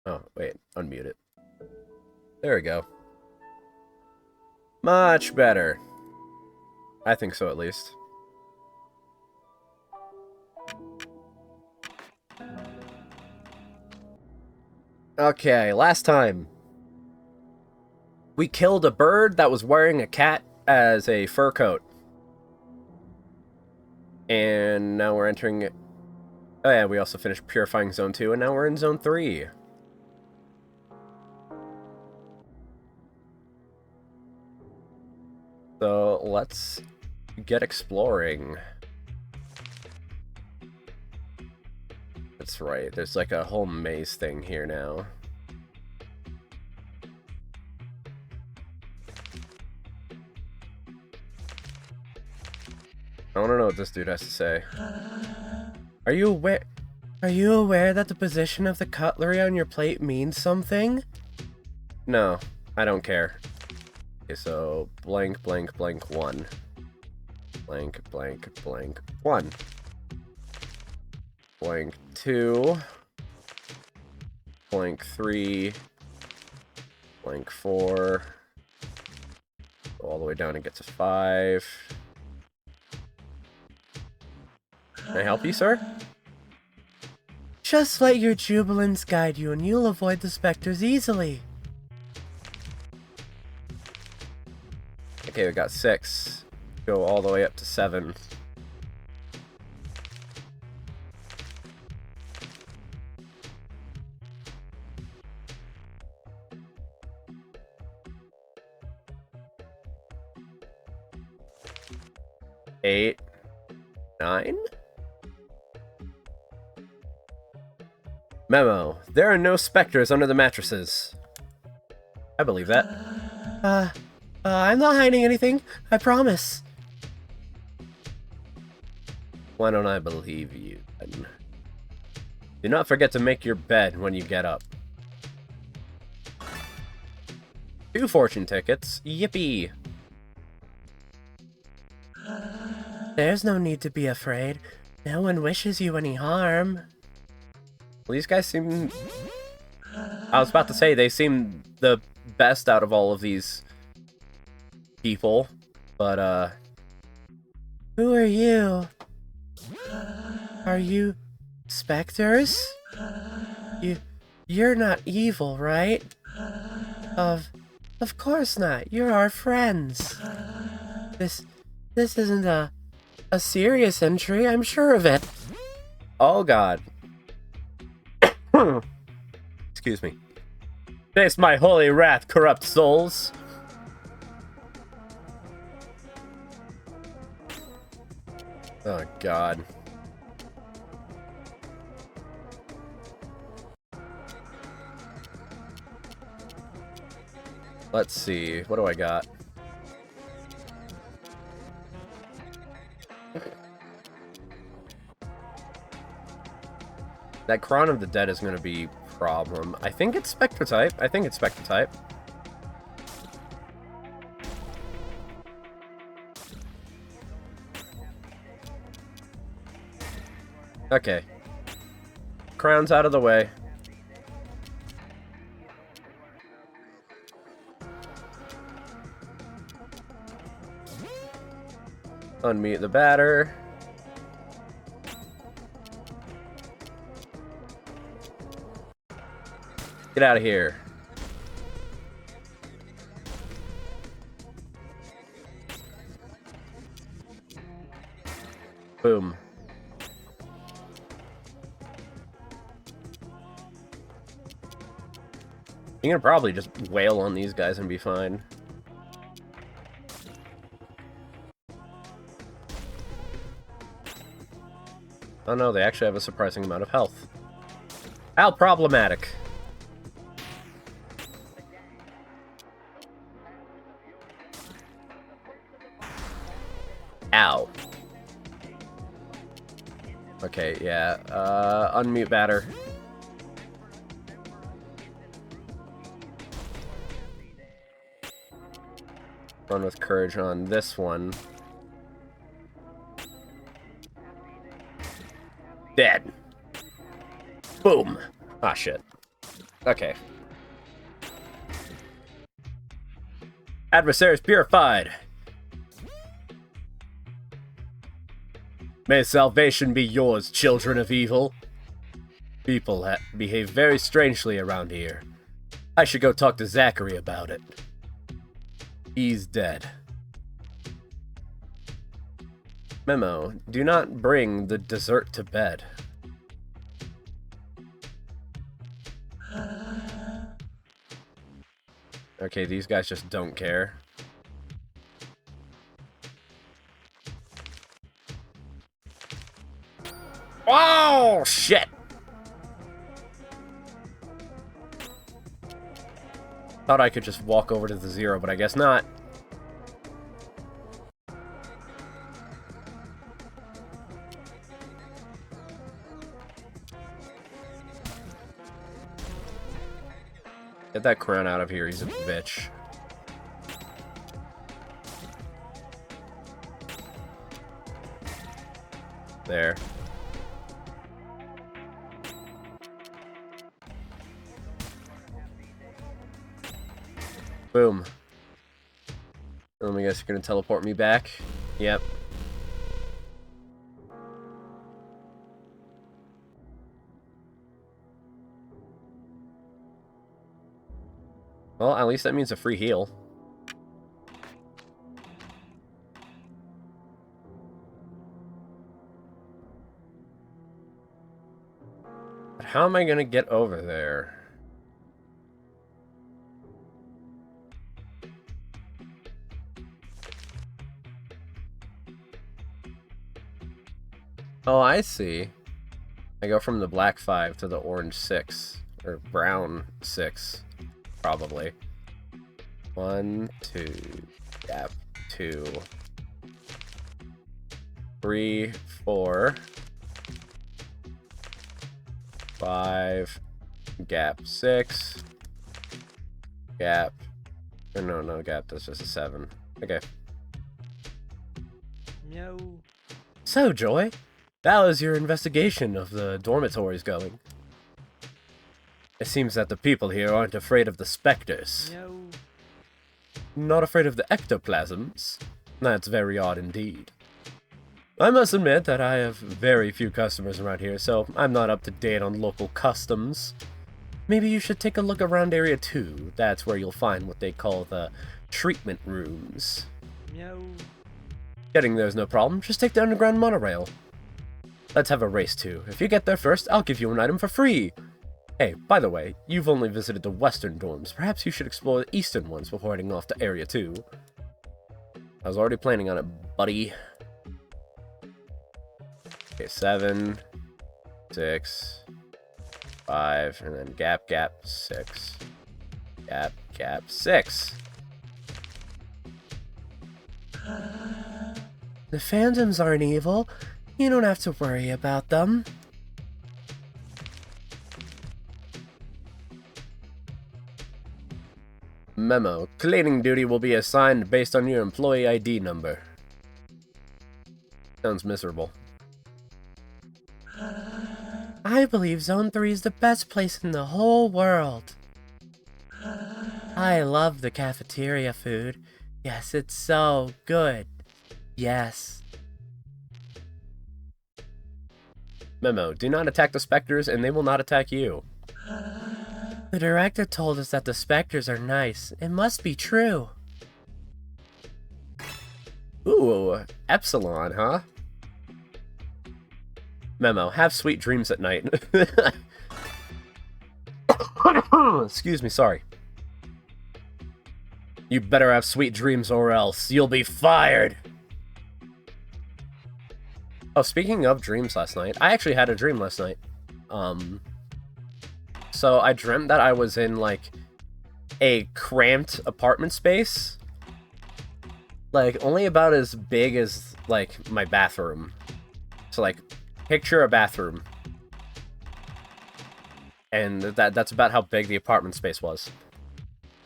Oh, wait. Unmute it. There we go. Much better. I think so, at least. Okay, last time. We killed a bird that was wearing a cat as a fur coat. And now we're entering... Oh yeah, we also finished purifying Zone 2, and now we're in Zone 3. So, let's get exploring. That's right, there's like a whole maze thing here now. I want to know what this dude has to say. Are you aware that the position of the cutlery on your plate means something? No, I don't care. Okay, so blank, blank, blank, 1. Blank, blank, blank, 1. Blank 2. Blank 3. Blank 4. Go all the way down and get to 5. Can I help you, sir? Just let your jubilance guide you and you'll avoid the specters easily. Okay, we got 6. Go all the way up to 7. Eight. 9? Memo. There are no specters under the mattresses. I believe that. I'm not hiding anything. I promise. Why don't I believe you, then? Do not forget to make your bed when you get up. 2 fortune tickets. Yippee! There's no need to be afraid. No one wishes you any harm. Well, these guys seem... I was about to say, they seem the best out of all of these people, but, Who are you? Are you specters? You're not evil, right? Of course not. You're our friends. This isn't a serious entry, I'm sure of it. Oh god. Excuse me. Taste my holy wrath, corrupt souls. Oh god. Let's see, what do I got? That Crown of the Dead is going to be a problem. I think it's Spectre type. Okay. Crown's out of the way. Unmute the batter. Get out of here. Boom. You can probably just wail on these guys and be fine. Oh no, they actually have a surprising amount of health. How problematic. Ow. Okay, yeah. Unmute batter. Run with courage on this one. Dead. Boom. Ah, shit. Okay. Adversaries purified. May salvation be yours, children of evil. People behave very strangely around here. I should go talk to Zachary about it. He's dead. Memo, do not bring the dessert to bed. Okay, these guys just don't care. Oh, shit! Thought I could just walk over to the zero, but I guess not. Get that crown out of here, he's a bitch. There. Boom. Let me guess you're gonna teleport me back? Yep. Well, at least that means a free heal. But how am I gonna get over there? Oh, I see. I go from the black 5 to the orange 6. Or brown 6. Probably. 1, 2, gap 2, 3, 4, 5, gap 6, gap. No, gap. That's just a 7. Okay. No. So, Joy, how is your investigation of the dormitories going? It seems that the people here aren't afraid of the specters. No. Not afraid of the ectoplasms? That's very odd indeed. I must admit that I have very few customers around here, so I'm not up to date on local customs. Maybe you should take a look around Area 2. That's where you'll find what they call the treatment rooms. No. Getting there's no problem, just take the underground monorail. Let's have a race too. If you get there first, I'll give you an item for free. Hey, by the way, you've only visited the western dorms. Perhaps you should explore the eastern ones before heading off to Area 2. I was already planning on it, buddy. Okay, 7, 6, 5, and then gap, 6. Gap, 6. The phantoms aren't evil. You don't have to worry about them. Memo. Cleaning duty will be assigned based on your employee ID number. Sounds miserable. I believe Zone 3 is the best place in the whole world. I love the cafeteria food. Yes, it's so good. Yes. Memo. Do not attack the specters and they will not attack you. The director told us that the specters are nice. It must be true. Ooh, Epsilon, huh? Memo, have sweet dreams at night. Excuse me, sorry. You better have sweet dreams or else you'll be fired. Oh, speaking of dreams last night, I actually had a dream last night. So I dreamt that I was in, like, a cramped apartment space. Like, only about as big as, like, my bathroom. So, like, picture a bathroom. And that's about how big the apartment space was.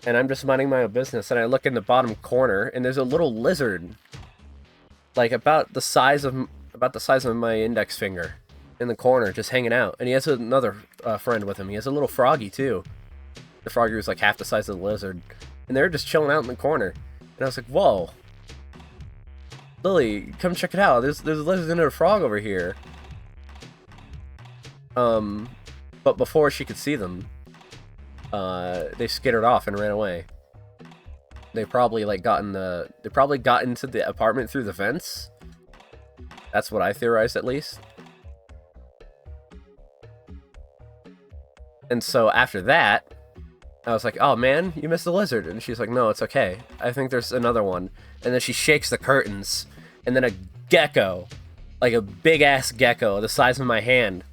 And I'm just minding my own business, and I look in the bottom corner, and there's a little lizard. Like, about the size of my index finger. In the corner, just hanging out. And he has another friend with him. He has a little froggy, too. The froggy was like half the size of the lizard. And they were just chilling out in the corner. And I was like, whoa. Lily, come check it out. There's a lizard and a frog over here. But before she could see them, they skittered off and ran away. They probably like got into the apartment through the vents. That's what I theorized, at least. And so after that, I was like, oh man, you missed the lizard. And she's like, no, it's okay. I think there's another one. And then she shakes the curtains, and then a gecko, like a big ass gecko the size of my hand,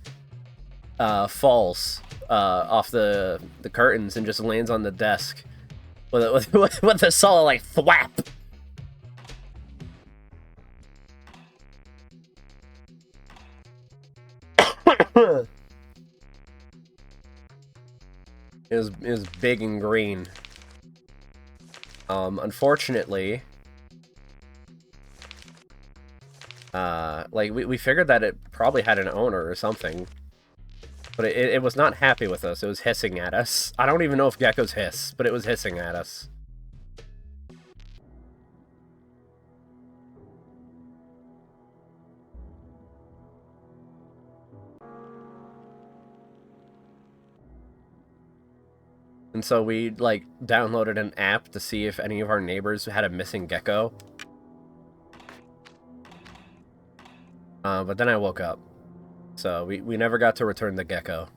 falls off the curtains and just lands on the desk with a solid like thwap. It was big and green. Unfortunately, like we figured that it probably had an owner or something, but it was not happy with us. It was hissing at us. I don't even know if geckos hiss, but it was hissing at us. And so we, like, downloaded an app to see if any of our neighbors had a missing gecko. But then I woke up. So we never got to return the gecko.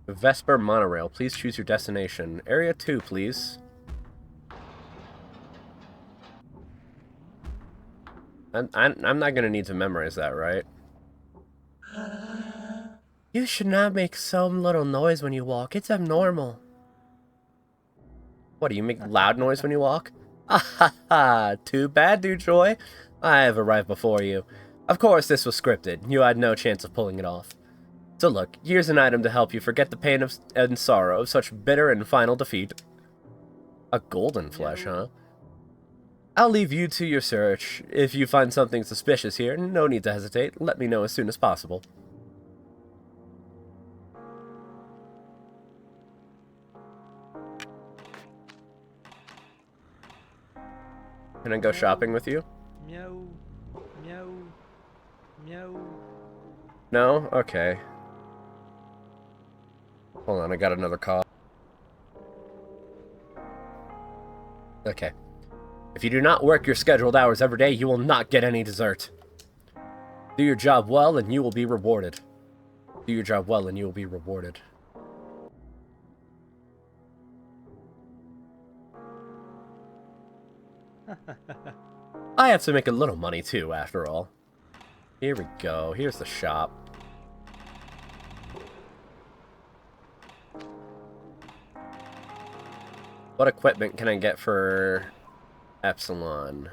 Vesper Monorail. Please choose your destination. Area 2, please. I'm not gonna need to memorize that, right? You should not make some little noise when you walk. It's abnormal. What, do you make loud noise when you walk? Ah ha ha! Too bad, Dewjoy. I have arrived before you. Of course, this was scripted. You had no chance of pulling it off. So look, here's an item to help you forget the pain and sorrow of such bitter and final defeat. A golden flesh, huh? I'll leave you to your search. If you find something suspicious here, no need to hesitate. Let me know as soon as possible. Can I go shopping with you? Meow. Meow. Meow. No? Okay. Hold on, I got another call. Okay. If you do not work your scheduled hours every day, you will not get any dessert. Do your job well, and you will be rewarded. Do your job well, and you will be rewarded. I have to make a little money, too, after all. Here we go. Here's the shop. What equipment can I get for Epsilon?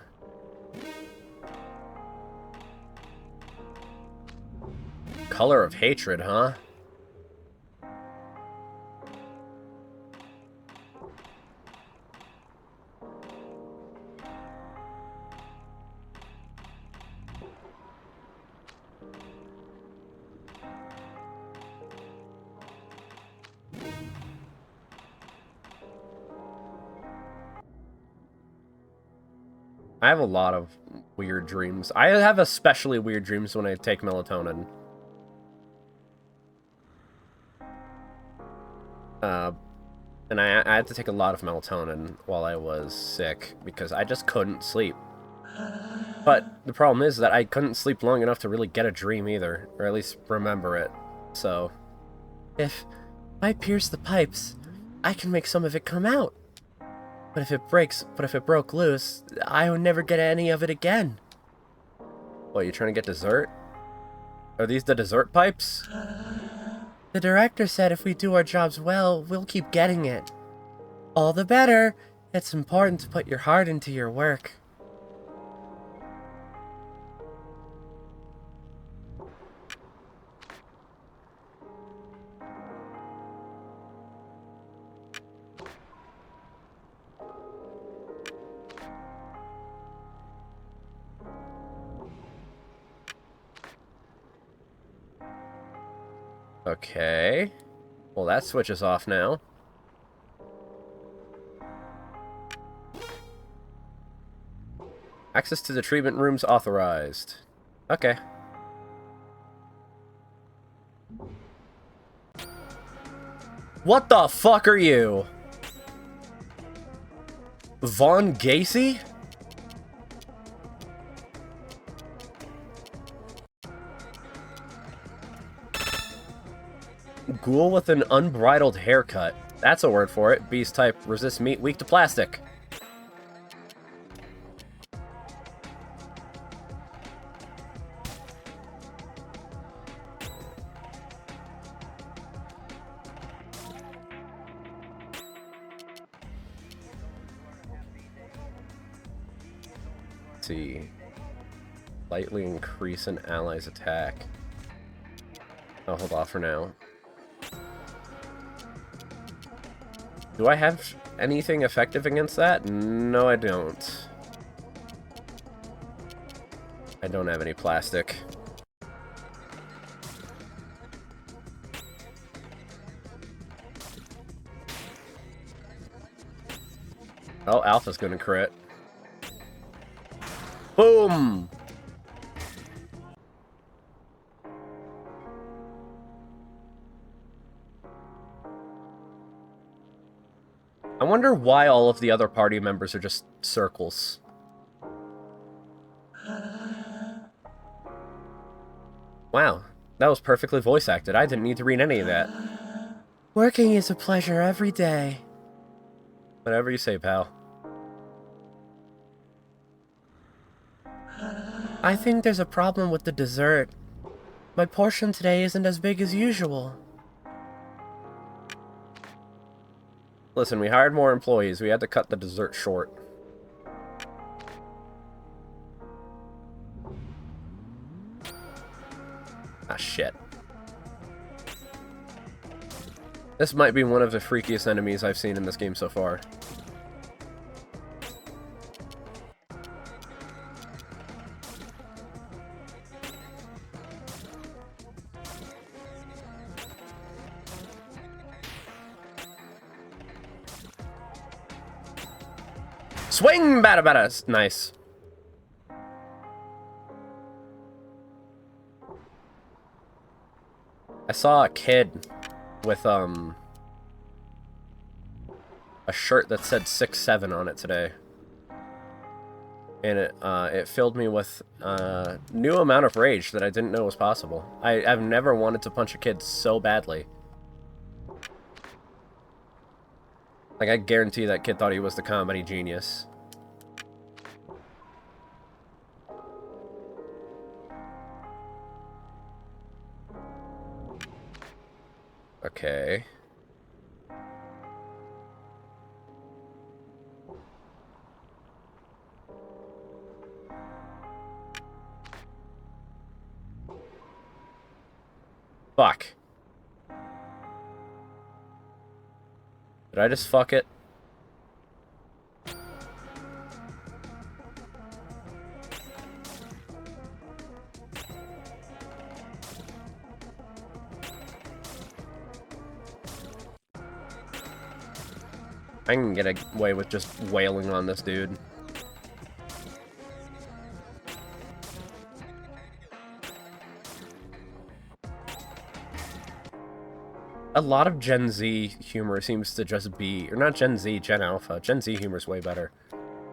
Color of Hatred, huh? I have a lot of weird dreams. I have especially weird dreams when I take melatonin. And I had to take a lot of melatonin while I was sick because I just couldn't sleep. But the problem is that I couldn't sleep long enough to really get a dream either, or at least remember it. So, if I pierce the pipes, I can make some of it come out. But if it broke loose, I would never get any of it again. What, you trying to get dessert? Are these the dessert pipes? The director said if we do our jobs well, we'll keep getting it. All the better. It's important to put your heart into your work. Okay. Well, that switch is off now. Access to the treatment rooms authorized. Okay. What the fuck are you? Vaughn Gacy? Ghoul with an unbridled haircut. That's a word for it. Beast type, resists meat, weak to plastic. Let's see. Slightly increase an ally's attack. I'll hold off for now. Do I have anything effective against that? No, I don't. I don't have any plastic. Oh, Alpha's gonna crit. Boom! I wonder why all of the other party members are just circles. Wow, that was perfectly voice acted. I didn't need to read any of that. Working is a pleasure every day. Whatever you say, pal. I think there's a problem with the dessert. My portion today isn't as big as usual. Listen, we hired more employees. We had to cut the dessert short. Ah, shit. This might be one of the freakiest enemies I've seen in this game so far. Swing, bada bada. Nice. I saw a kid with a shirt that said 6'7" on it today, and it filled me with a new amount of rage that I didn't know was possible. I've never wanted to punch a kid so badly. Like, I guarantee that kid thought he was the comedy genius. Okay. Fuck. Did I just fuck it? I can get away with just wailing on this dude. A lot of Gen Z humor seems to just be... Or not Gen Z, Gen Alpha. Gen Z humor is way better.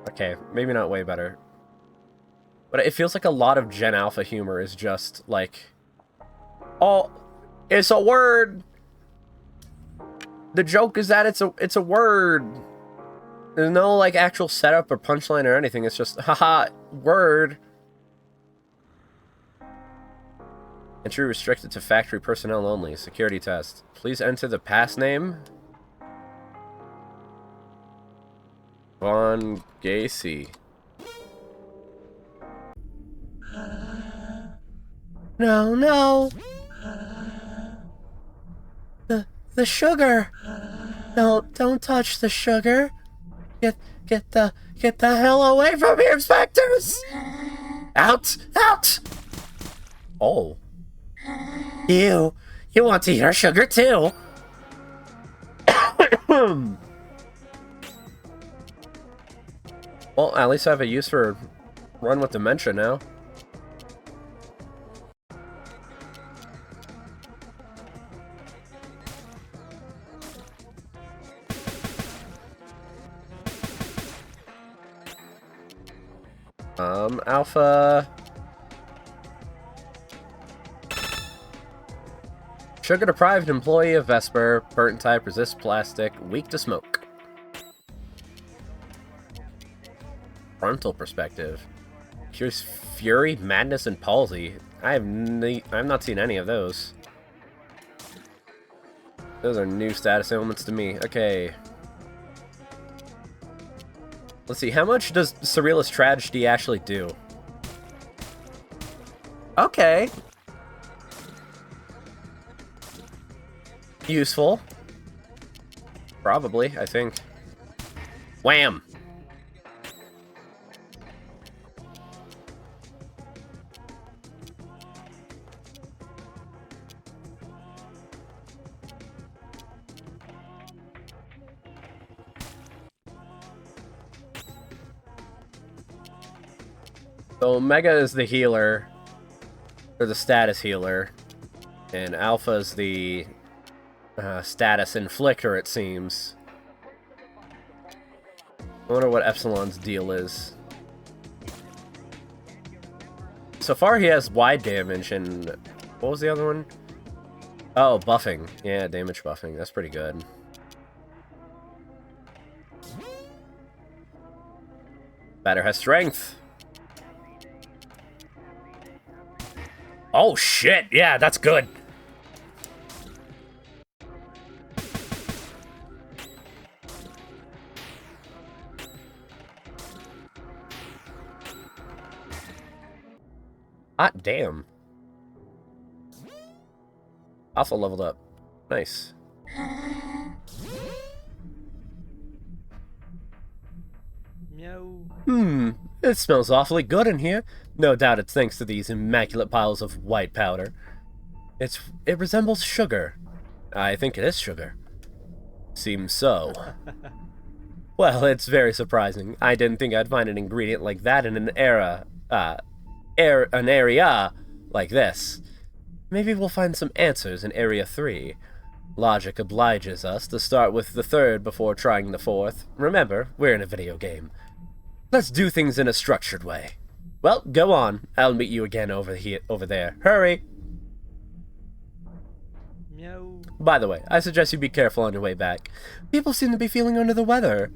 Okay, maybe not way better. But it feels like a lot of Gen Alpha humor is just like... Oh, it's a word! The joke is that it's a word. There's no, like, actual setup or punchline or anything. It's just, haha, word. Entry restricted to factory personnel only. Security test. Please enter the pass name. Vaughn Gacy. No, no. The sugar. Don't touch the sugar. Get the hell away from here, inspectors! Out! Out! Oh. You want to eat our sugar too? Well, at least I have a use for Run with Dementia now. Alpha. Sugar-deprived employee of Vesper, burnt type, resists plastic, weak to smoke. Frontal perspective. Cures fury, madness, and palsy. I've not seen any of those. Those are new status ailments to me. Okay. Let's see, how much does Surrealist Tragedy actually do? Okay. Useful. Probably, I think. Wham! So Omega is the healer, or the status healer, and Alpha is the status inflictor, it seems. I wonder what Epsilon's deal is. So far he has wide damage, and what was the other one? Oh, buffing. Yeah, damage buffing. That's pretty good. Batter has strength. Oh shit, yeah, that's good. Hot damn. Also leveled up. Nice. Meow. It smells awfully good in here. No doubt it's thanks to these immaculate piles of white powder. It resembles sugar. I think it is sugar. Seems so. Well, it's very surprising. I didn't think I'd find an ingredient like that in an area like this. Maybe we'll find some answers in Area 3. Logic obliges us to start with the third before trying the fourth. Remember, we're in a video game. Let's do things in a structured way. Well, go on. I'll meet you again over there. Hurry! Meow. By the way, I suggest you be careful on your way back. People seem to be feeling under the weather.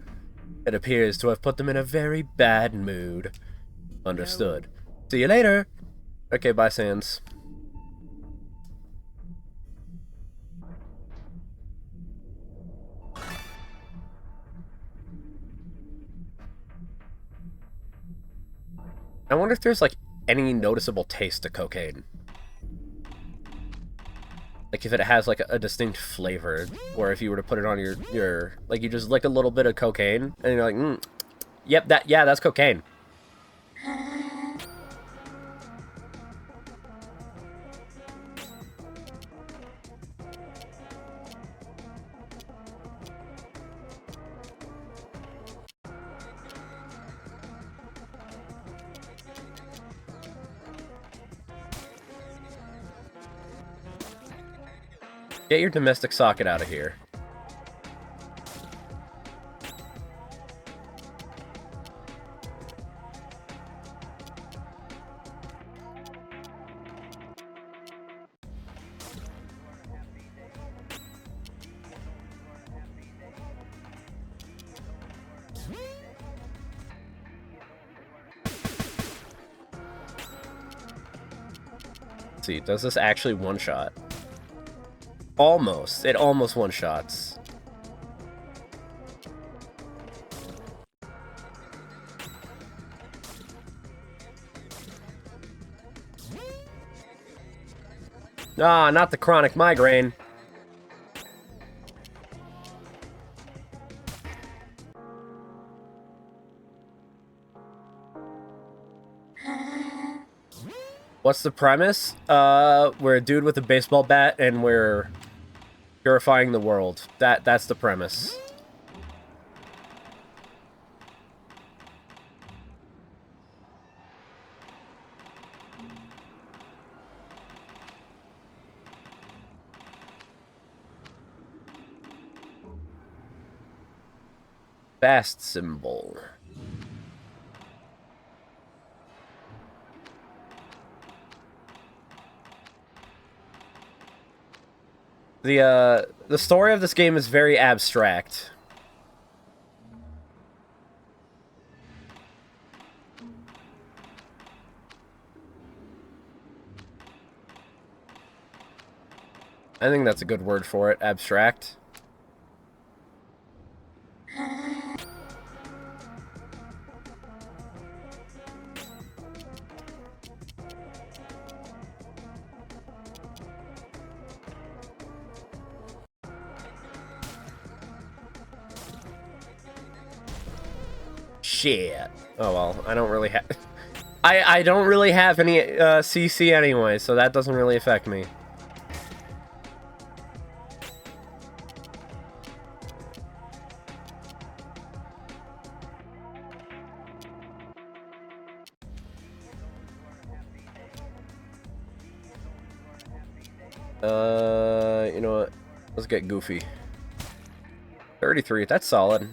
It appears to have put them in a very bad mood. Understood. See you later. Okay, bye, Sans. I wonder if there's, like, any noticeable taste to cocaine. Like, if it has, like, a distinct flavor, or if you were to put it on your like, you just lick a little bit of cocaine, and you're like, yep, that's cocaine. Get your domestic socket out of here. Let's see, does this actually one-shot? Almost. It almost one-shots. Ah, not the chronic migraine. What's the premise? We're a dude with a baseball bat, and we're purifying the world. That's the premise. Fast symbol. The story of this game is very abstract. I think that's a good word for it, abstract. Shit. Oh well, I don't really have... I don't really have any CC anyway, so that doesn't really affect me. You know what? Let's get goofy. 33, that's solid.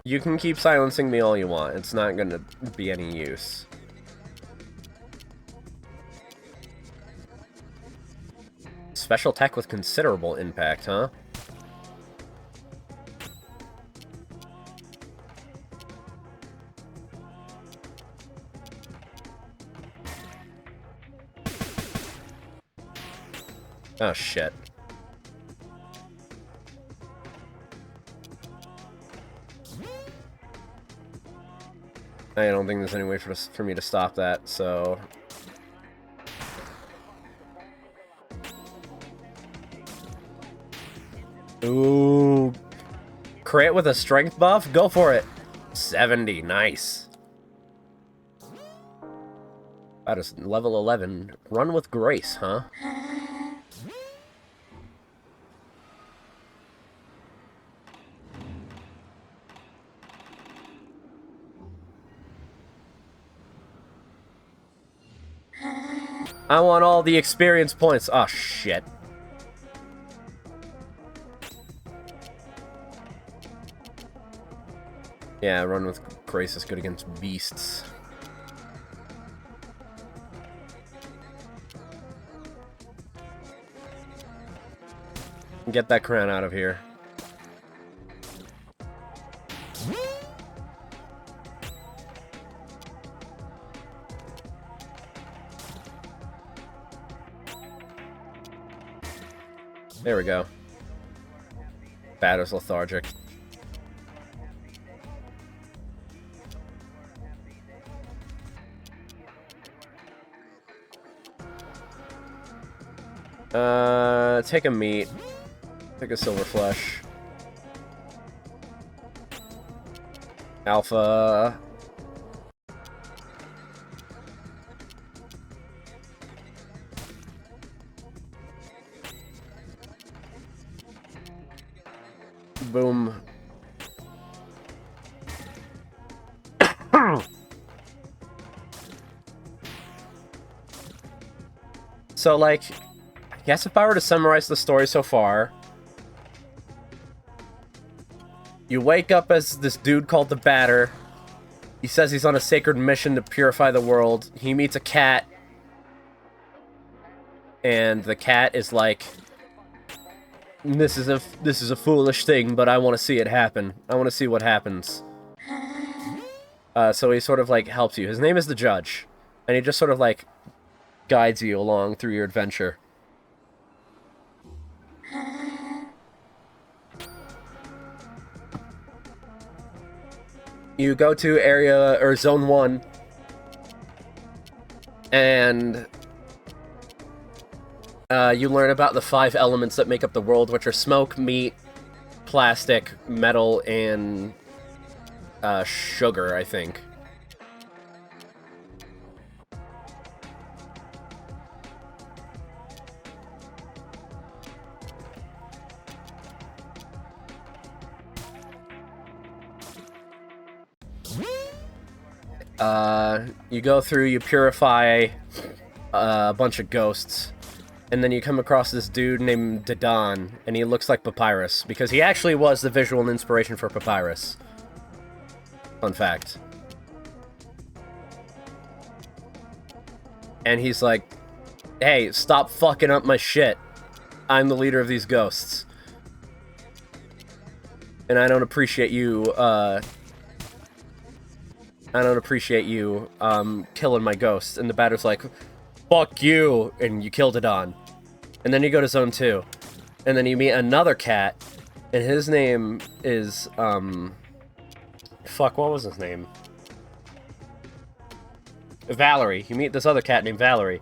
You can keep silencing me all you want. It's not gonna be any use. Special tech with considerable impact, huh? Oh, shit. I don't think there's any way for me to stop that, so... Ooh. Crit with a strength buff? Go for it. 70, nice. That is level 11. Run with grace, huh? I want all the experience points. Oh, shit. Yeah, run with grace is good against beasts. Get that crown out of here. There we go. Batter's lethargic. Take a meat. Take a silver flesh. Alpha. Boom. So, like, I guess if I were to summarize the story so far, you wake up as this dude called the Batter. He says he's on a sacred mission to purify the world. He meets a cat, and the cat is like, This is a foolish thing, but I want to see it happen. I want to see what happens. So he sort of, like, helps you. His name is the Judge. And he just sort of, like, guides you along through your adventure. You go to area, or Zone 1. And You learn about the 5 elements that make up the world, which are smoke, meat, plastic, metal, and sugar, I think. You go through, you purify a bunch of ghosts, and then you come across this dude named Dadan, and he looks like Papyrus, because he actually was the visual inspiration for Papyrus. Fun fact. And he's like, hey, stop fucking up my shit. I'm the leader of these ghosts. And I don't appreciate you, killing my ghosts. And the batter's like, fuck you, and you killed Dadan. And then you go to Zone 2. And then you meet another cat, and his name is, fuck, what was his name? Valerie. You meet this other cat named Valerie.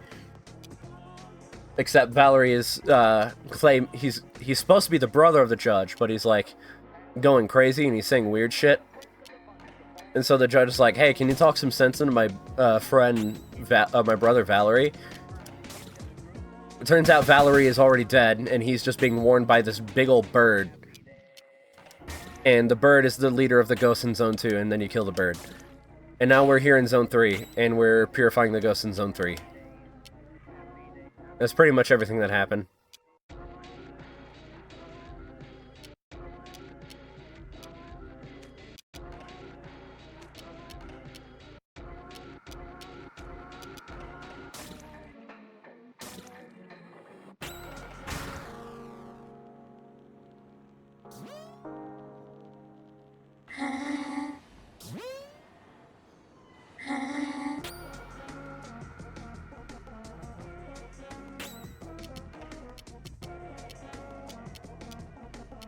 Except Valerie is, he's supposed to be the brother of the judge, but he's, like, going crazy, and he's saying weird shit. And so the judge is like, hey, can you talk some sense into my, my brother Valerie? It turns out Valerie is already dead, and he's just being warned by this big old bird. And the bird is the leader of the ghosts in Zone 2, and then you kill the bird. And now we're here in Zone 3, and we're purifying the ghosts in Zone 3. That's pretty much everything that happened.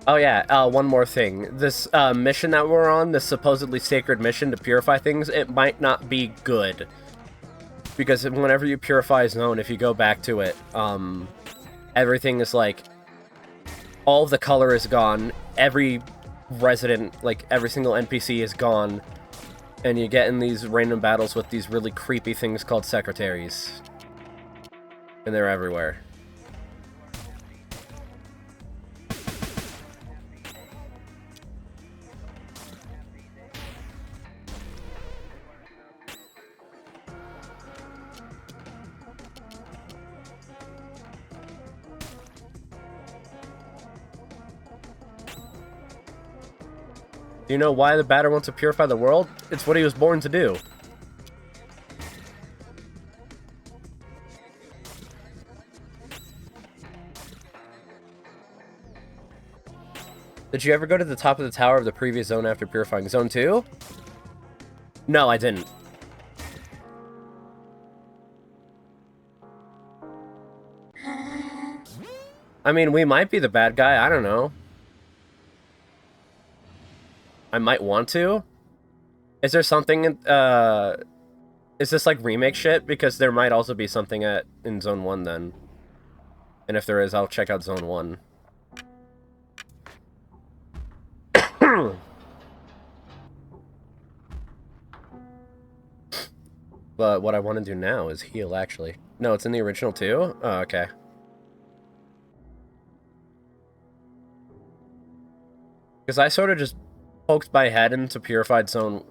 Oh yeah, one more thing. This mission that we're on, this supposedly sacred mission to purify things, it might not be good. Because whenever you purify a zone, if you go back to it, everything is like, all of the color is gone, every resident, like every single NPC is gone, and you get in these random battles with these really creepy things called secretaries. And they're everywhere. Do you know why the batter wants to purify the world? It's what he was born to do. Did you ever go to the top of the tower of the previous zone after purifying Zone 2? No, I didn't. I mean, we might be the bad guy, I don't know. I might want to. Is there something, is this like remake shit? Because there might also be something in Zone 1 then. And if there is, I'll check out Zone 1. But what I want to do now is heal, actually. No, it's in the original too? Oh, okay. Because I sort of just poked my head into Purified Zone,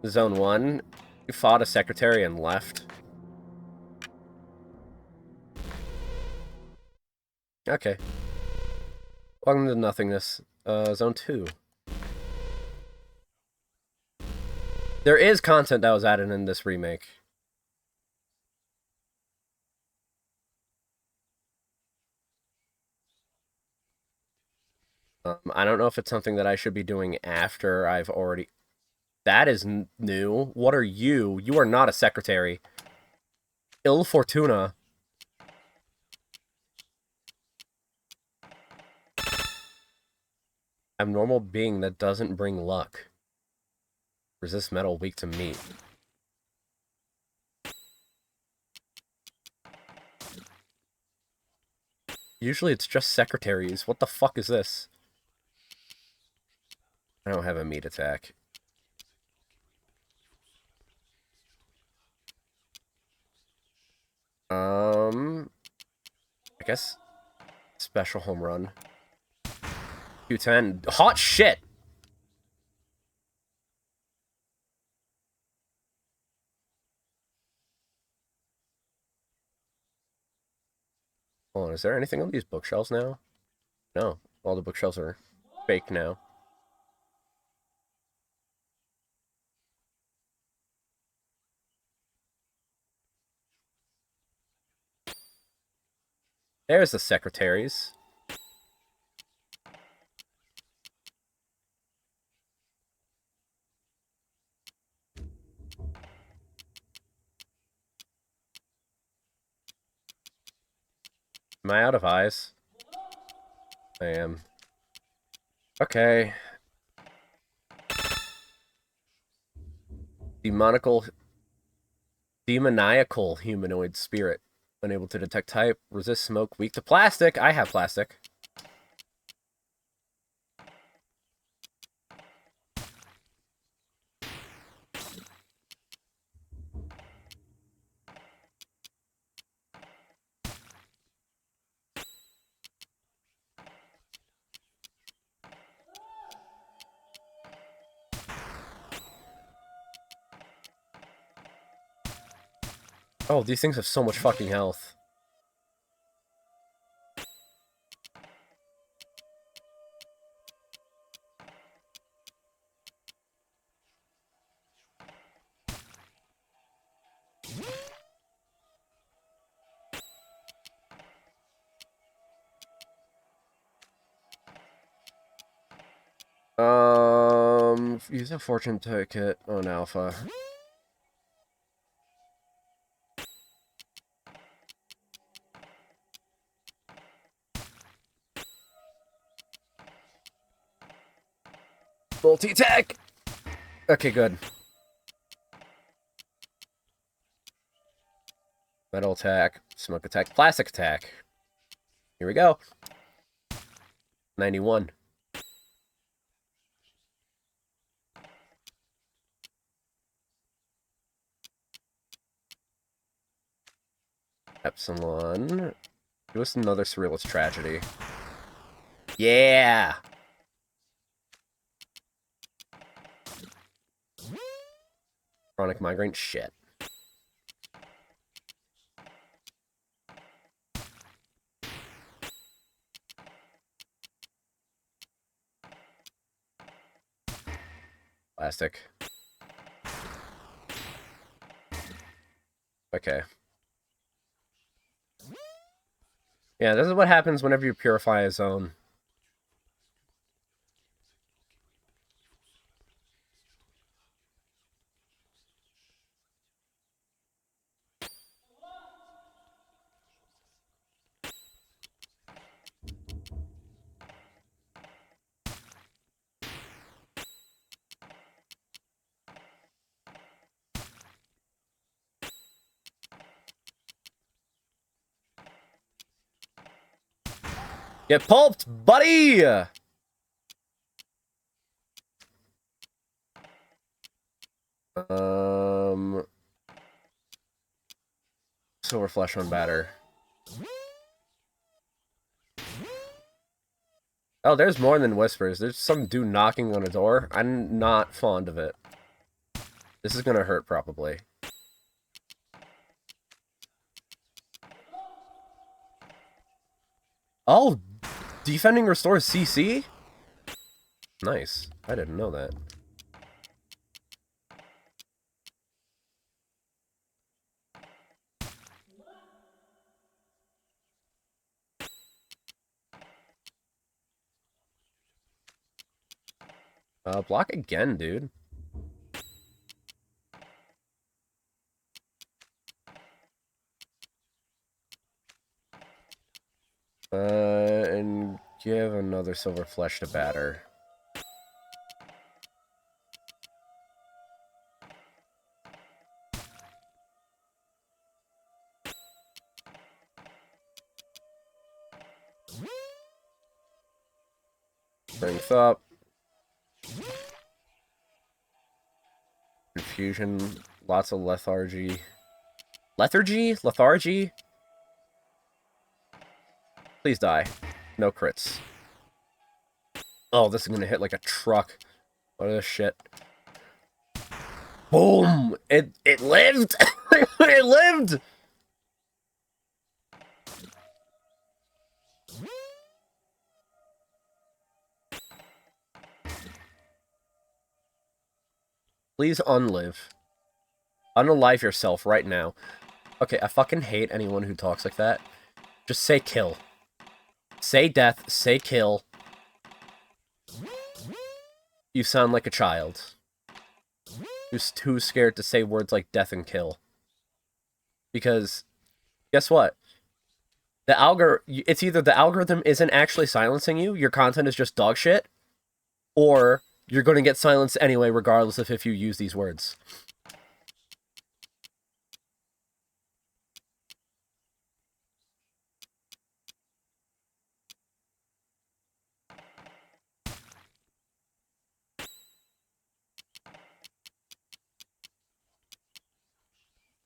Zone 1. You fought a secretary and left. Okay. Welcome to nothingness. Zone 2. There is content that was added in this remake. I don't know if it's something that I should be doing after I've already... That is new. What are you? You are not a secretary. Il Fortuna. Abnormal being that doesn't bring luck. Resist metal, weak to meat. Usually it's just secretaries. What the fuck is this? I don't have a meat attack. I guess special home run. 210. Hot shit! Hold on, is there anything on these bookshelves now? No, all the bookshelves are fake now. There's the secretaries. Am I out of eyes? I am. Okay. Demoniacal humanoid spirit. Unable to detect type. Resist smoke. Weak to plastic. I have plastic. Oh, these things have so much fucking health. Use a fortune ticket on alpha. Multi-attack! Okay, good. Metal attack, smoke attack, plastic attack. Here we go. 91. Epsilon. Give us another surrealist tragedy. Yeah! Chronic migraine, shit. Plastic. Okay. Yeah, this is what happens whenever you purify a zone. Get pulped, buddy! Silver flesh on batter. Oh, there's more than whispers. There's some dude knocking on a door. I'm not fond of it. This is gonna hurt, probably. Oh, defending restores CC? Nice. I didn't know that. Block again, dude. And give another silver flesh to batter. Strength up. Confusion. Lots of lethargy. Lethargy? Lethargy? Please die. No crits. Oh, this is gonna hit like a truck. What is this shit? Boom! It lived! It lived! Please unlive. Unalive yourself right now. Okay, I fucking hate anyone who talks like that. Just say kill. Say death, say kill. You sound like a child. Who's too scared to say words like death and kill. Because, guess what? It's either the algorithm isn't actually silencing you, your content is just dog shit, or you're going to get silenced anyway, regardless of if you use these words.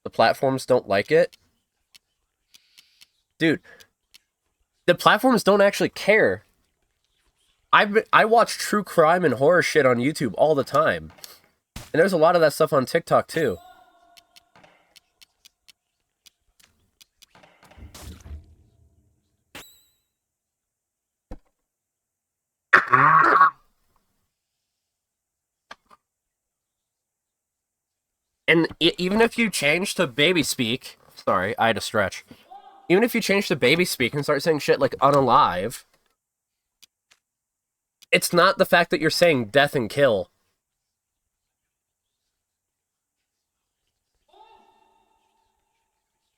The platforms don't like it. Dude, the platforms don't actually care. I watch true crime and horror shit on YouTube all the time. And there's a lot of that stuff on TikTok too. And even if you change to baby speak, sorry, I had to stretch. Even if you change to baby speak and start saying shit like unalive, it's not the fact that you're saying death and kill.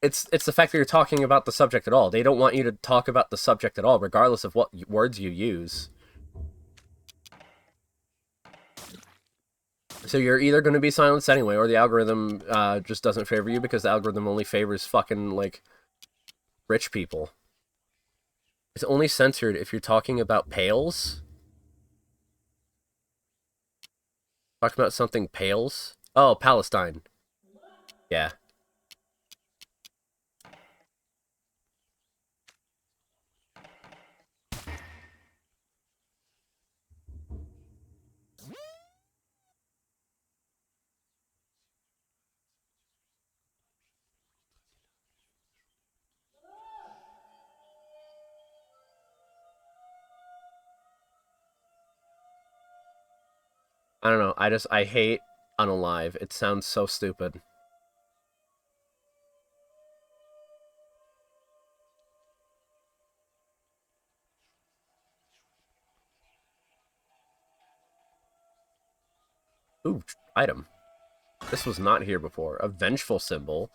It's the fact that you're talking about the subject at all. They don't want you to talk about the subject at all, regardless of what words you use. So you're either going to be silenced anyway, or the algorithm just doesn't favor you because the algorithm only favors fucking, like, rich people. It's only censored if you're talking about pails. Talking about something pails? Oh, Palestine. Yeah. I don't know. I hate unalive. It sounds so stupid. Ooh, item. This was not here before. A vengeful symbol.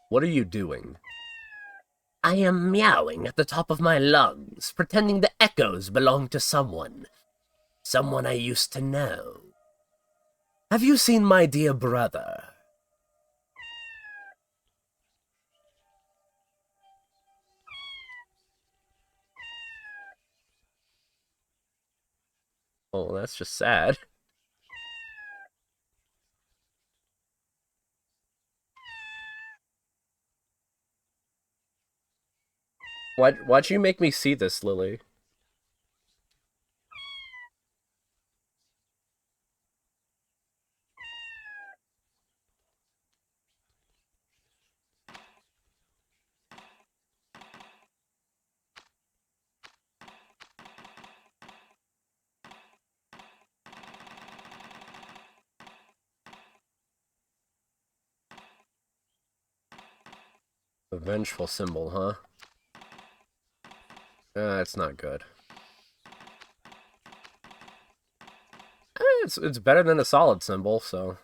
What are you doing? I am meowing at the top of my lungs, pretending the echoes belong to someone. Someone I used to know. Have you seen my dear brother? Oh, that's just sad. Why'd you make me see this, Lily? A vengeful symbol, huh? It's not good. It's better than a solid symbol, so...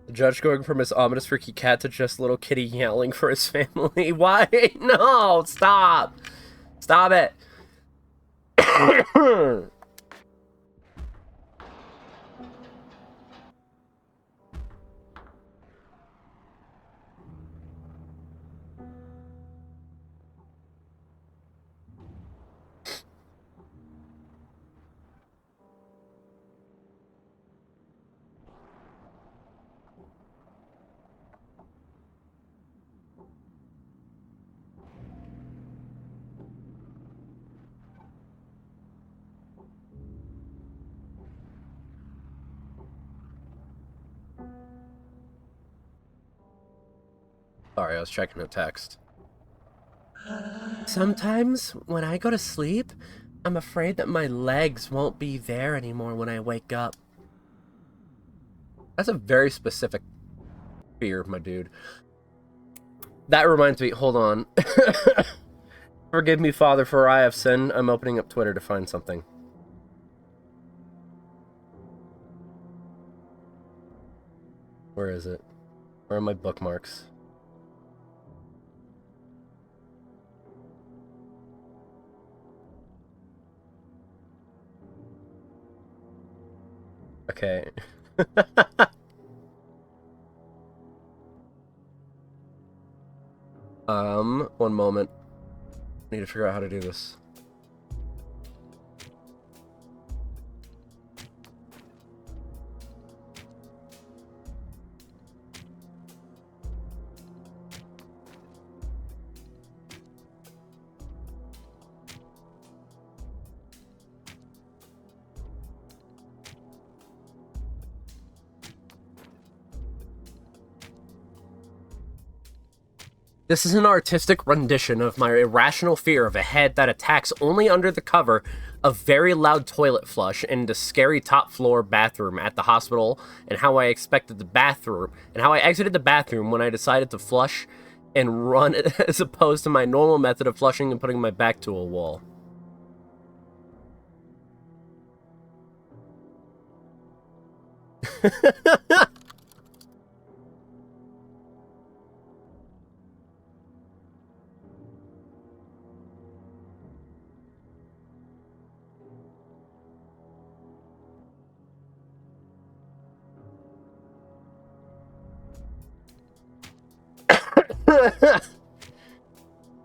The judge going from his ominous freaky cat to just little kitty yelling for his family. Why? No! Stop! Stop it! Sorry, I was checking a text. Sometimes, when I go to sleep, I'm afraid that my legs won't be there anymore when I wake up. That's a very specific fear, my dude. That reminds me, hold on. Forgive me, Father, for I have sinned. I'm opening up Twitter to find something. Where is it? Where are my bookmarks? Okay. One moment. I need to figure out how to do this. This is an artistic rendition of my irrational fear of a head that attacks only under the cover of very loud toilet flush in the scary top floor bathroom at the hospital, and how I exited the bathroom when I decided to flush and run as opposed to my normal method of flushing and putting my back to a wall.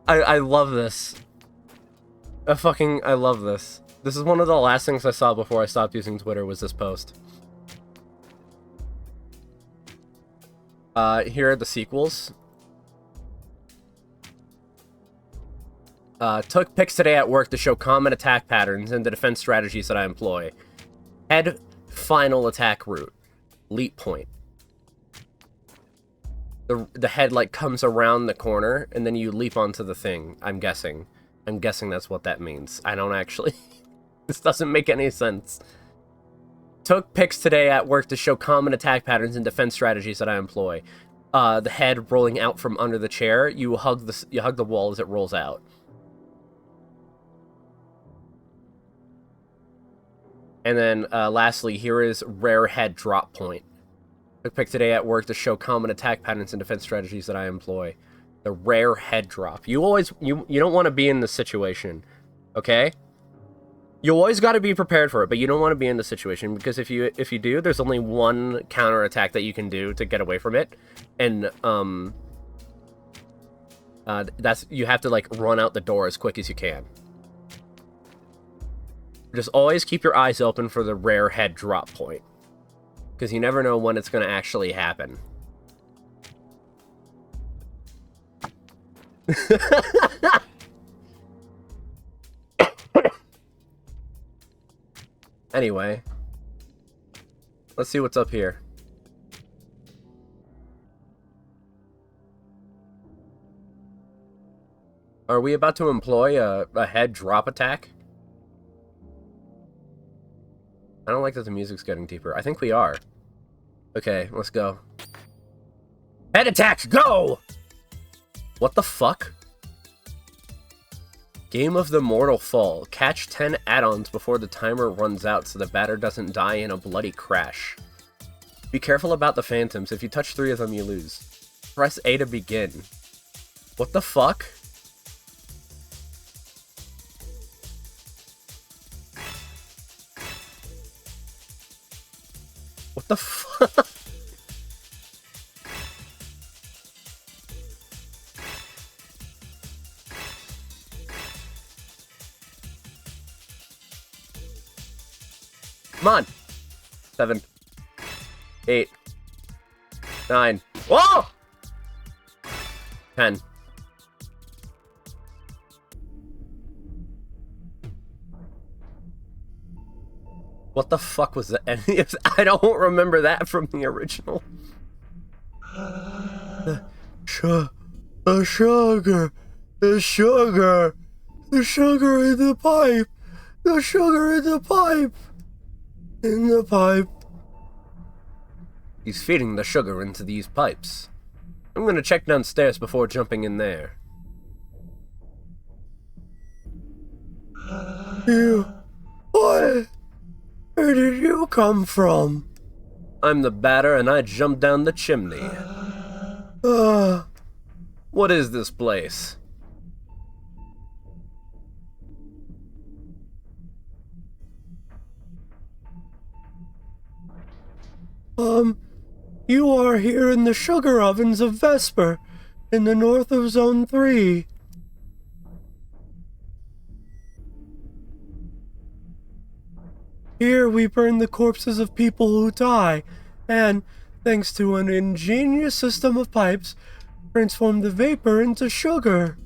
I love this. I love this. This is one of the last things I saw before I stopped using Twitter was this post. Here are the sequels. Took pics today at work to show common attack patterns and the defense strategies that I employ. Head final attack route. Leap point. The head, like, comes around the corner, and then you leap onto the thing, I'm guessing. I'm guessing that's what that means. I don't actually... This doesn't make any sense. Took pics today at work to show common attack patterns and defense strategies that I employ. The head rolling out from under the chair, you hug the wall as it rolls out. And then, lastly, here is rare head drop point. Took pic today at work to show common attack patterns and defense strategies that I employ. The rare head drop. You don't want to be in this situation, okay? You always got to be prepared for it, but you don't want to be in the situation because if you do, there's only one counter attack that you can do to get away from it, and you have to, like, run out the door as quick as you can. Just always keep your eyes open for the rare head drop point, because you never know when it's going to actually happen. Anyway, let's see what's up here. Are we about to employ a head drop attack? I don't like that the music's getting deeper. I think we are. Okay, let's go. Head attacks, go! What the fuck? Game of the Mortal Fall. Catch 10 add-ons before the timer runs out so the batter doesn't die in a bloody crash. Be careful about the phantoms. If you touch 3 of them, you lose. Press A to begin. What the fuck? What the fuck? Come on. 7, 8, 9. Whoa! 10. What the fuck was that? I don't remember that from the original. The sugar. The sugar in the pipe. The sugar in the pipe. In the pipe. He's feeding the sugar into these pipes. I'm gonna check downstairs before jumping in there. You... What? Where did you come from? I'm the batter and I jumped down the chimney. What is this place? You are here in the sugar ovens of Vesper, in the north of Zone 3. Here we burn the corpses of people who die, and, thanks to an ingenious system of pipes, transform the vapor into sugar.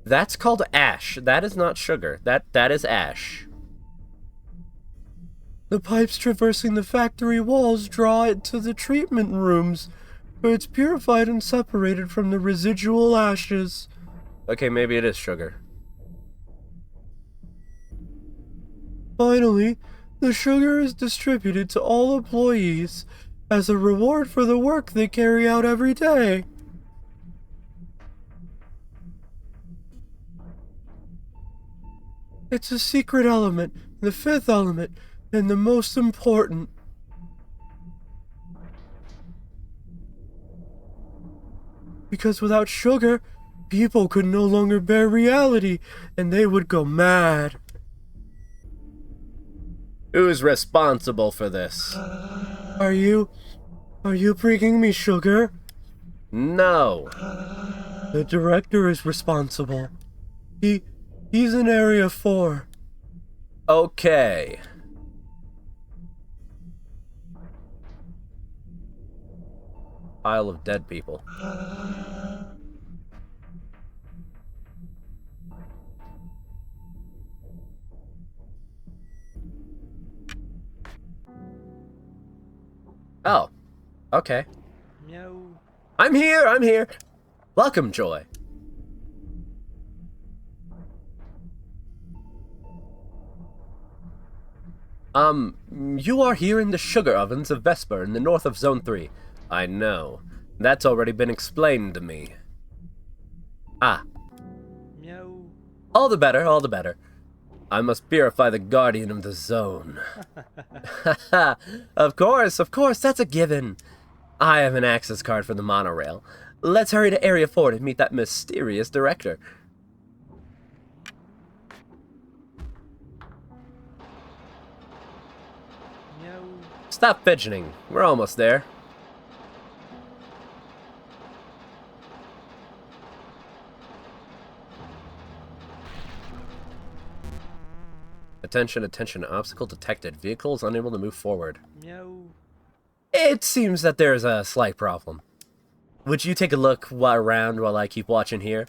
That's called ash. That is not sugar. That is ash. The pipes traversing the factory walls draw it to the treatment rooms, where it's purified and separated from the residual ashes. Okay, maybe it is sugar. Finally, the sugar is distributed to all employees as a reward for the work they carry out every day. It's a secret element, the 5th element, and the most important. Because without sugar, people could no longer bear reality, and they would go mad. Who's responsible for this? Are you bringing me sugar? No. The director is responsible. He's in Area 4. Okay. Pile of dead people. Oh. Okay. No. I'm here! Welcome, Joy. You are here in the sugar ovens of Vesper in the north of Zone 3. I know. That's already been explained to me. Ah. No. All the better, all the better. I must purify the guardian of the zone. Of course, that's a given. I have an access card for the monorail. Let's hurry to Area 4 to meet that mysterious director. No. Stop fidgeting. We're almost there. Attention, obstacle detected. Vehicle is unable to move forward. No. It seems that there's a slight problem. Would you take a look around while I keep watching here?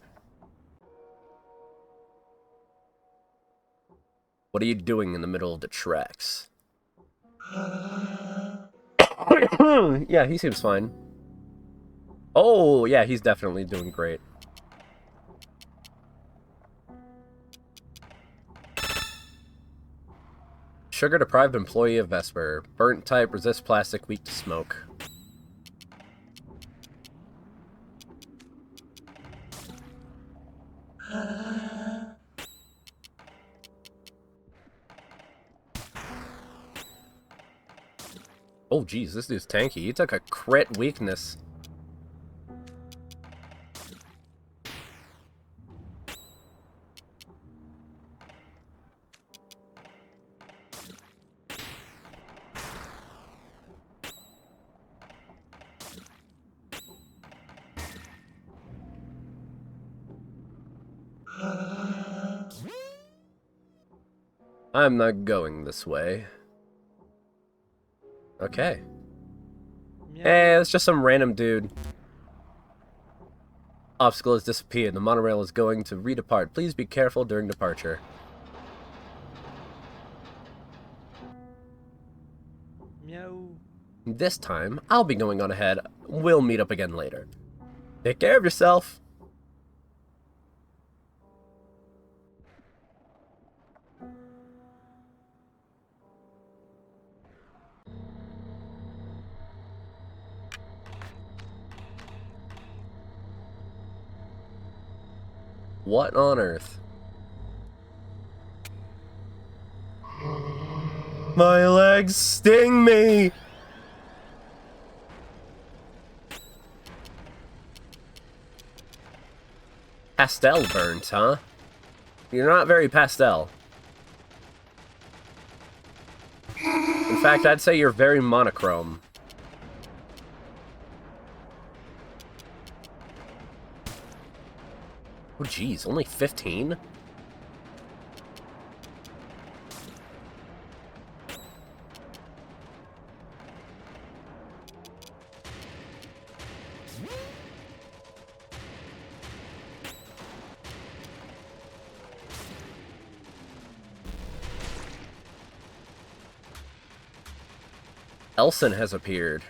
What are you doing in the middle of the tracks? Yeah, he seems fine. Oh, yeah, he's definitely doing great. Sugar-deprived employee of Vesper. Burnt type, resists plastic, weak to smoke. Oh, geez, this dude's tanky. He took a crit weakness. I'm not going this way. Okay. Meow. Hey, it's just some random dude. Obstacle has disappeared. The monorail is going to redepart. Please be careful during departure. Meow. This time, I'll be going on ahead. We'll meet up again later. Take care of yourself. What on earth? My legs sting me! Pastel burnt, huh? You're not very pastel. In fact, I'd say you're very monochrome. Oh, geez, only 15? Elson has appeared.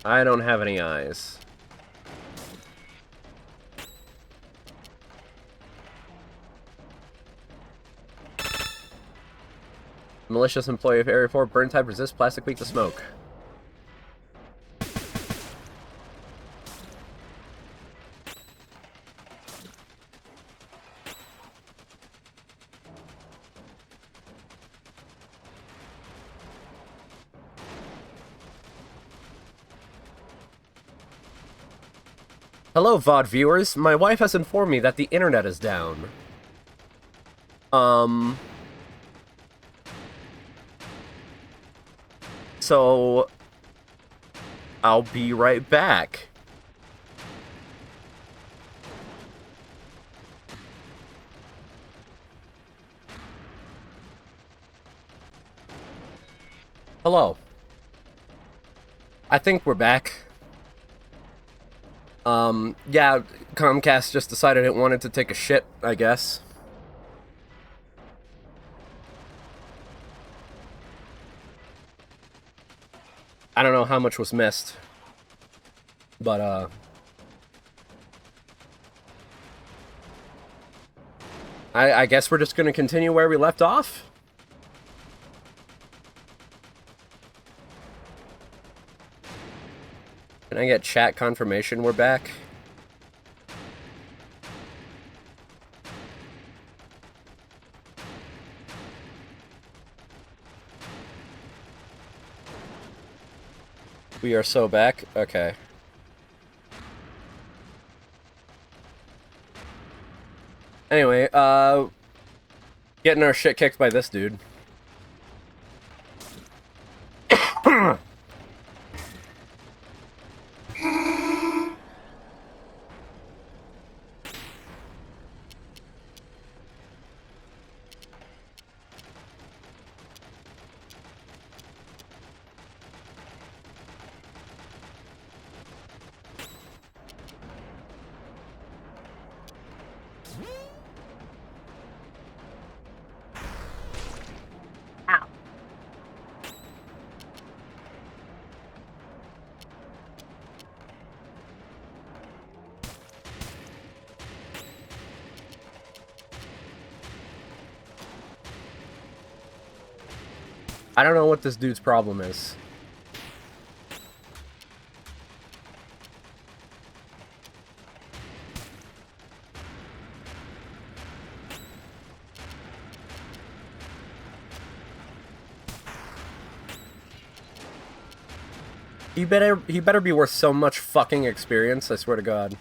I don't have any eyes. Malicious employee of Area 4, burn type, resist plastic, weak to smoke. Hello, VOD viewers. My wife has informed me that the internet is down. So, I'll be right back. Hello. I think we're back. Yeah, Comcast just decided it wanted to take a shit, I guess. I don't know how much was missed. But, I guess we're just gonna continue where we left off? Can I get chat confirmation we're back? We are so back? Okay. Anyway, getting our shit kicked by this dude. I don't know what this dude's problem is. He better be worth so much fucking experience, I swear to God.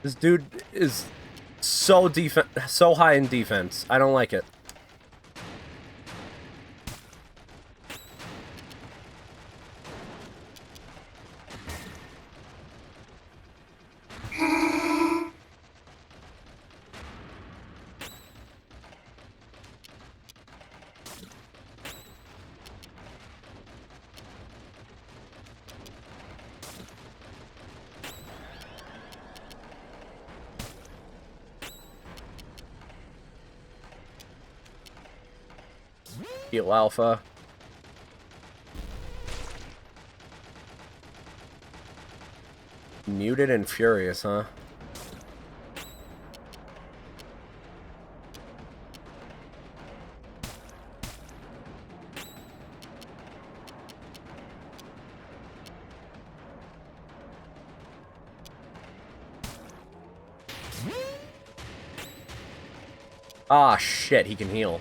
This dude is so high in defense. I don't like it. Heal Alpha. Muted and furious, huh? Ah, shit, he can heal.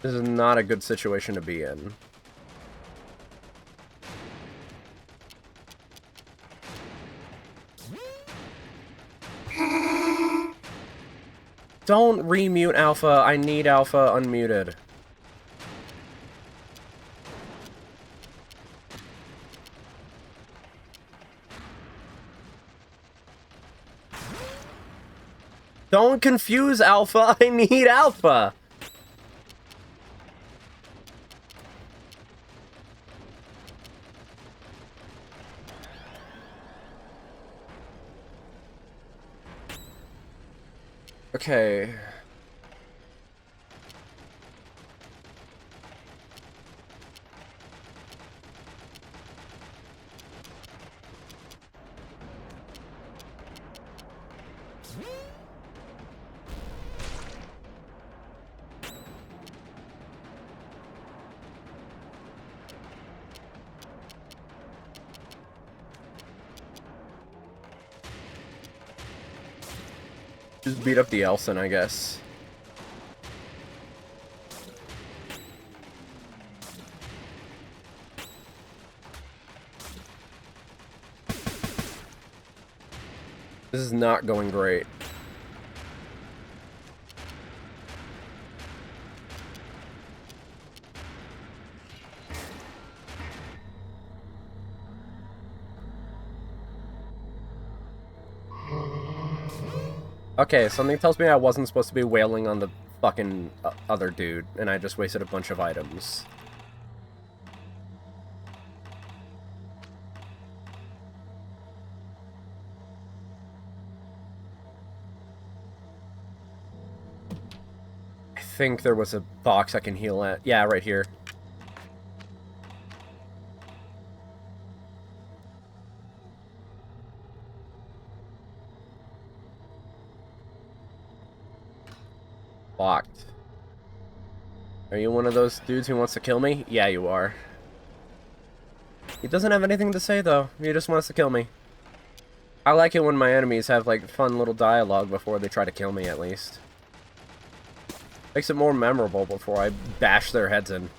This is not a good situation to be in. Don't remute Alpha. I need Alpha unmuted. Don't confuse Alpha. I need Alpha. Okay. Just beat up the Elson, I guess. This is not going great. Okay, something tells me I wasn't supposed to be wailing on the fucking other dude, and I just wasted a bunch of items. I think there was a box I can heal at. Yeah, right here. Locked. Are you one of those dudes who wants to kill me? Yeah, you are. He doesn't have anything to say, though. He just wants to kill me. I like it when my enemies have, like, fun little dialogue before they try to kill me, at least. Makes it more memorable before I bash their heads in.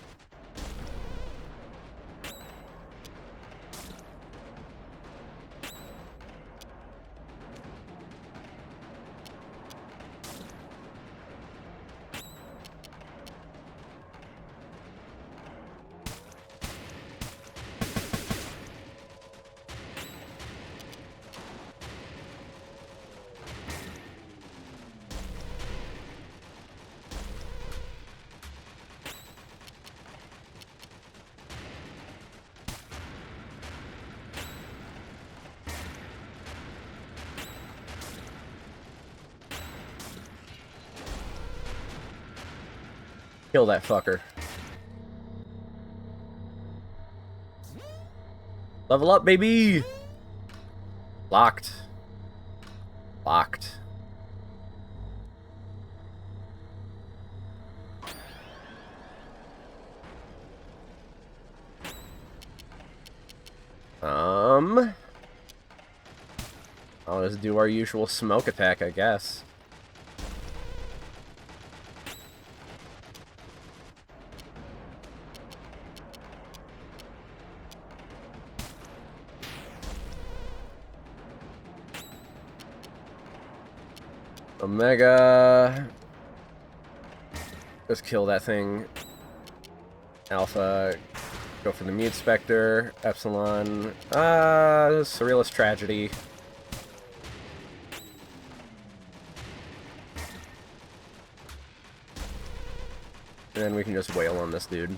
Kill that fucker. Level up, baby! Locked. Locked. I'll just do our usual smoke attack, I guess. Omega. Just kill that thing. Alpha. Go for the Mute Spectre. Epsilon. Surrealist Tragedy. And then we can just wail on this dude.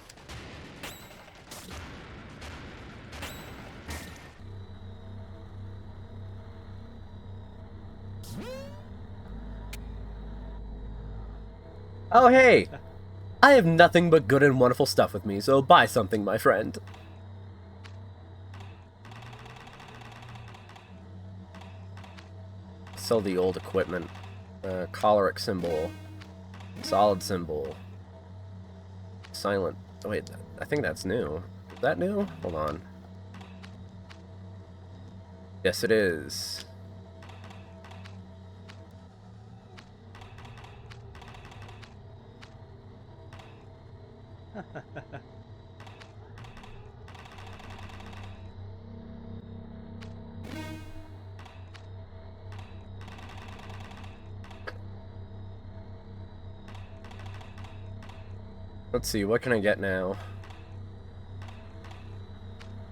Oh, hey! I have nothing but good and wonderful stuff with me, so buy something, my friend. Sell the old equipment. Choleric symbol. Solid symbol. Silent. Oh, wait, I think that's new. Is that new? Hold on. Yes, it is. Let's see, what can I get now?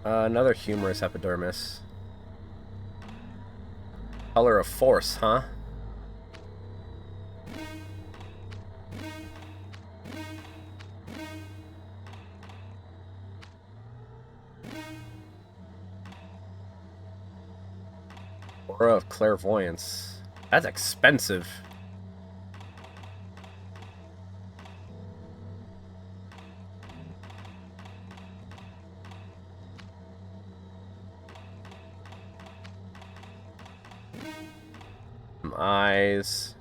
Another humorous epidermis. Color of Force, huh? Aura of Clairvoyance. That's expensive. Some eyes.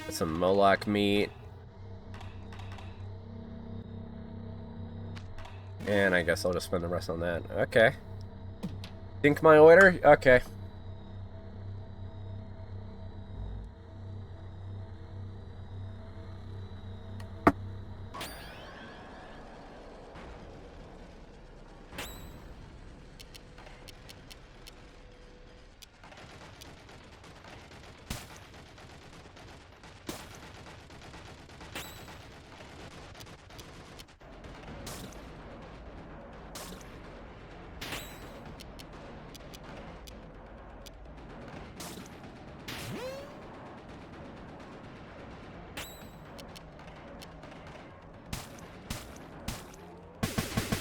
Some Moloch meat. And I guess I'll just spend the rest on that. Okay. Think my order? Okay.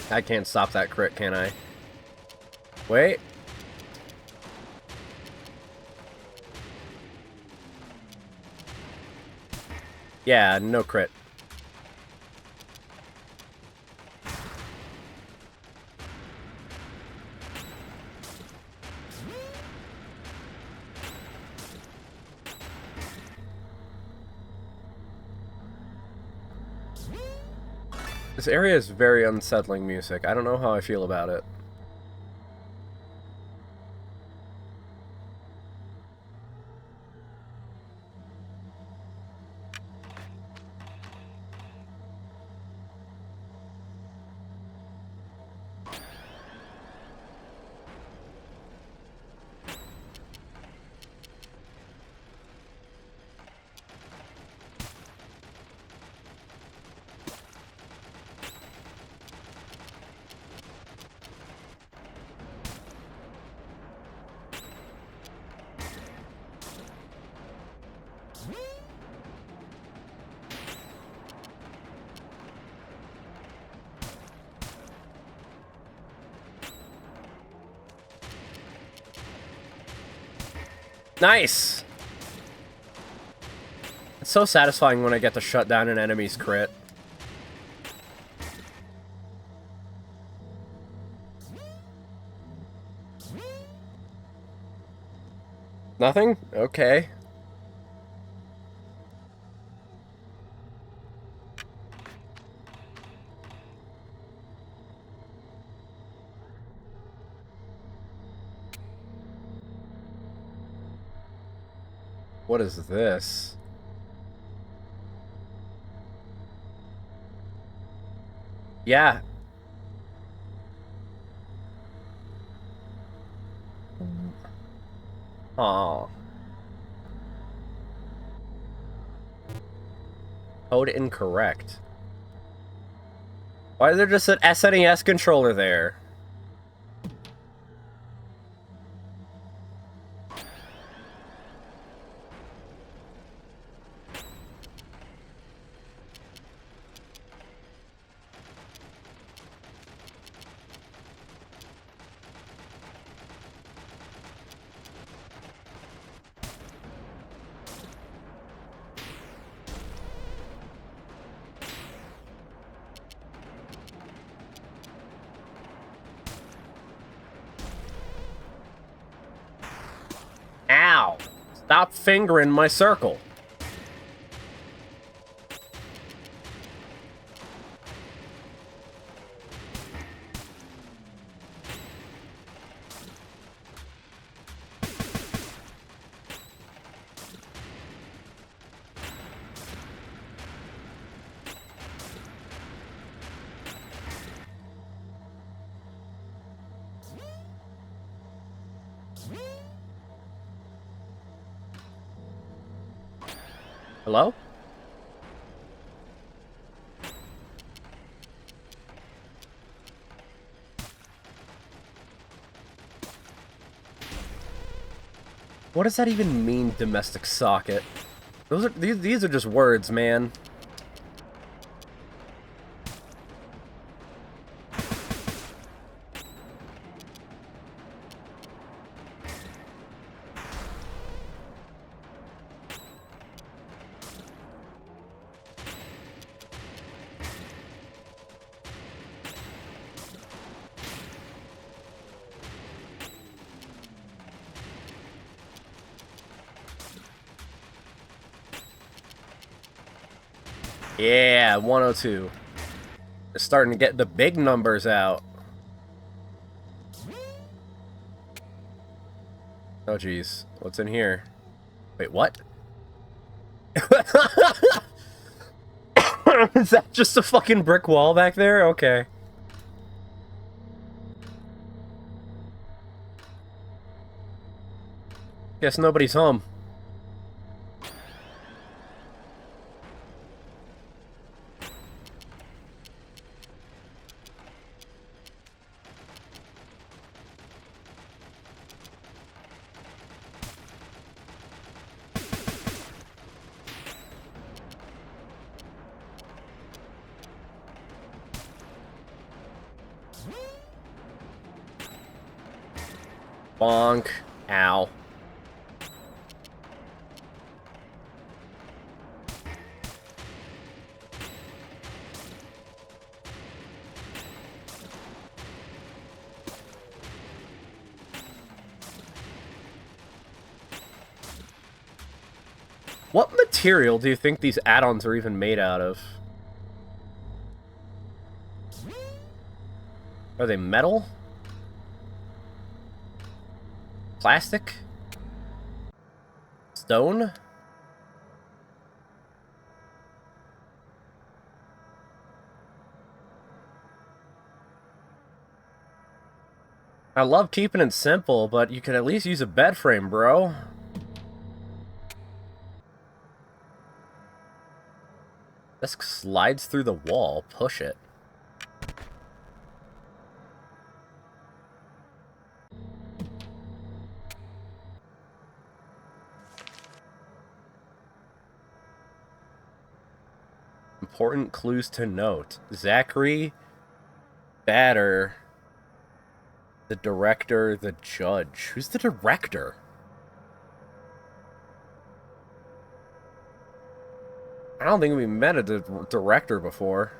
I can't stop that crit, can I? Wait. Yeah, no crit. This area is very unsettling music. I don't know how I feel about it. Nice! It's so satisfying when I get to shut down an enemy's crit. Nothing? Okay. What is this? Yeah. Aw. Code incorrect. Why is there just an SNES controller there? Ow! Stop fingering my circle. Hello? What does that even mean, domestic socket? These are just words, man. Yeah, 102. It's starting to get the big numbers out. Oh, geez. What's in here? Wait, what? Is that just a fucking brick wall back there? Okay. Guess nobody's home. Bonk. Ow. What material do you think these add-ons are even made out of? Are they metal? Plastic? Stone? I love keeping it simple, but you could at least use a bed frame, bro. This slides through the wall. Push it. Important clues to note. Zachary, Batter, the director, the judge. Who's the director? I don't think we met a director before.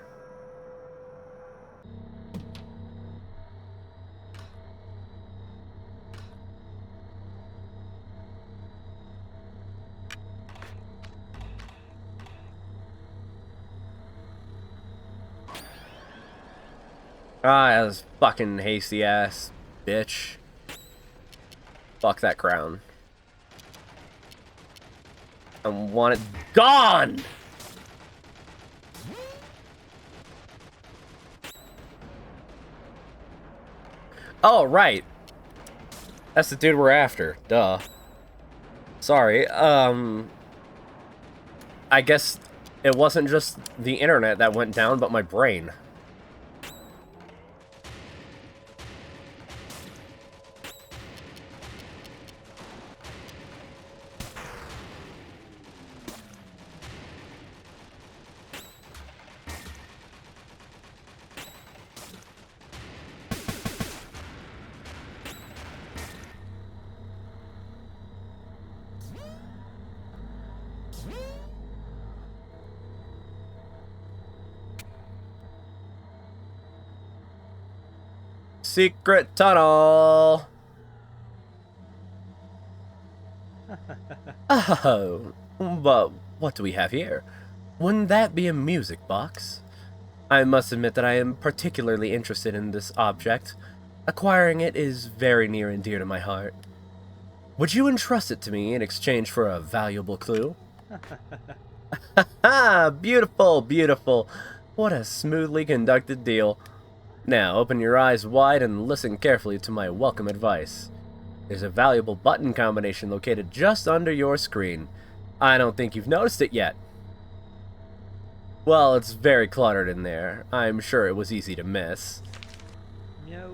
Ah, this fucking hasty ass bitch. Fuck that crown. I want it gone! Oh, right. That's the dude we're after. Duh. Sorry. I guess it wasn't just the internet that went down, but my brain. Secret tunnel! Oh, but what do we have here? Wouldn't that be a music box? I must admit that I am particularly interested in this object. Acquiring it is very near and dear to my heart. Would you entrust it to me in exchange for a valuable clue? Ha! Beautiful, beautiful. What a smoothly conducted deal. Now, open your eyes wide and listen carefully to my welcome advice. There's a valuable button combination located just under your screen. I don't think you've noticed it yet. Well, it's very cluttered in there. I'm sure it was easy to miss. Meow.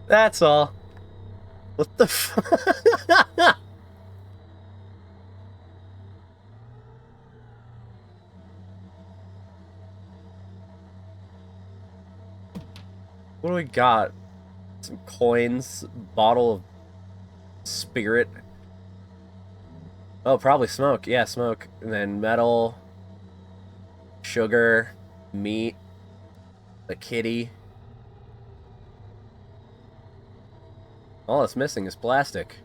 That's all. What the f- What do we got? Some coins, bottle of spirit. Oh, probably smoke. Yeah, smoke. And then metal, sugar, meat, the kitty. All that's missing is plastic.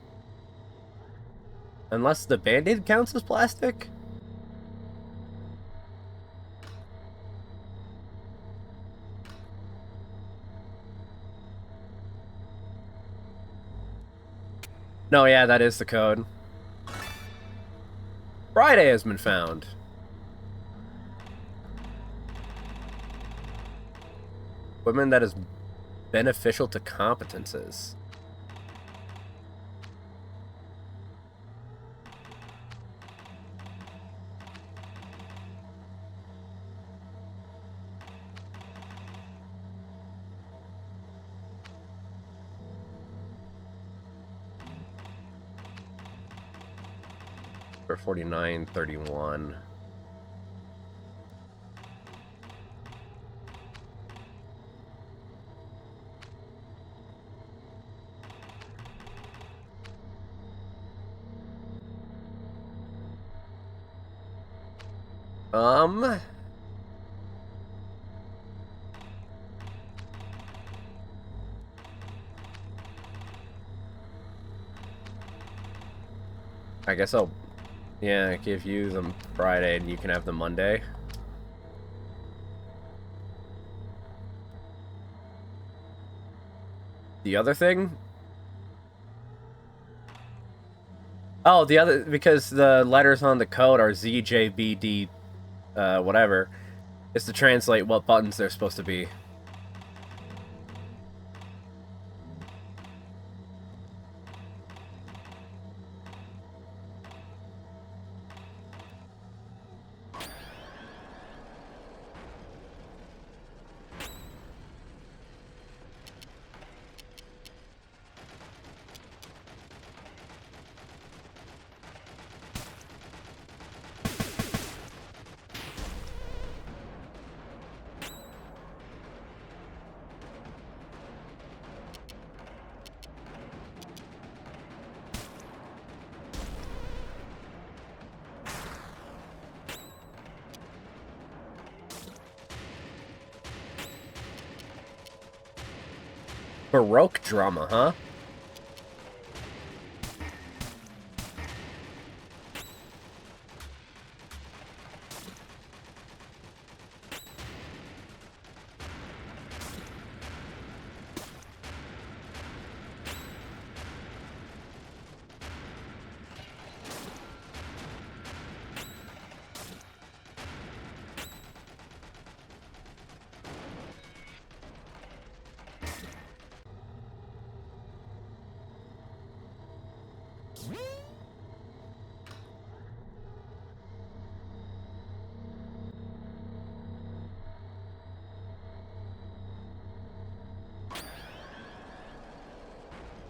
Unless the Band-Aid counts as plastic? No, yeah, that is the code. Friday has been found. Equipment that is beneficial to competences. For 49.31. I guess I'll Yeah, give you the Friday and you can have the Monday. The other thing? Oh, the other, because the letters on the code are ZJBD, whatever. It's to translate what buttons they're supposed to be. Baroque drama, huh?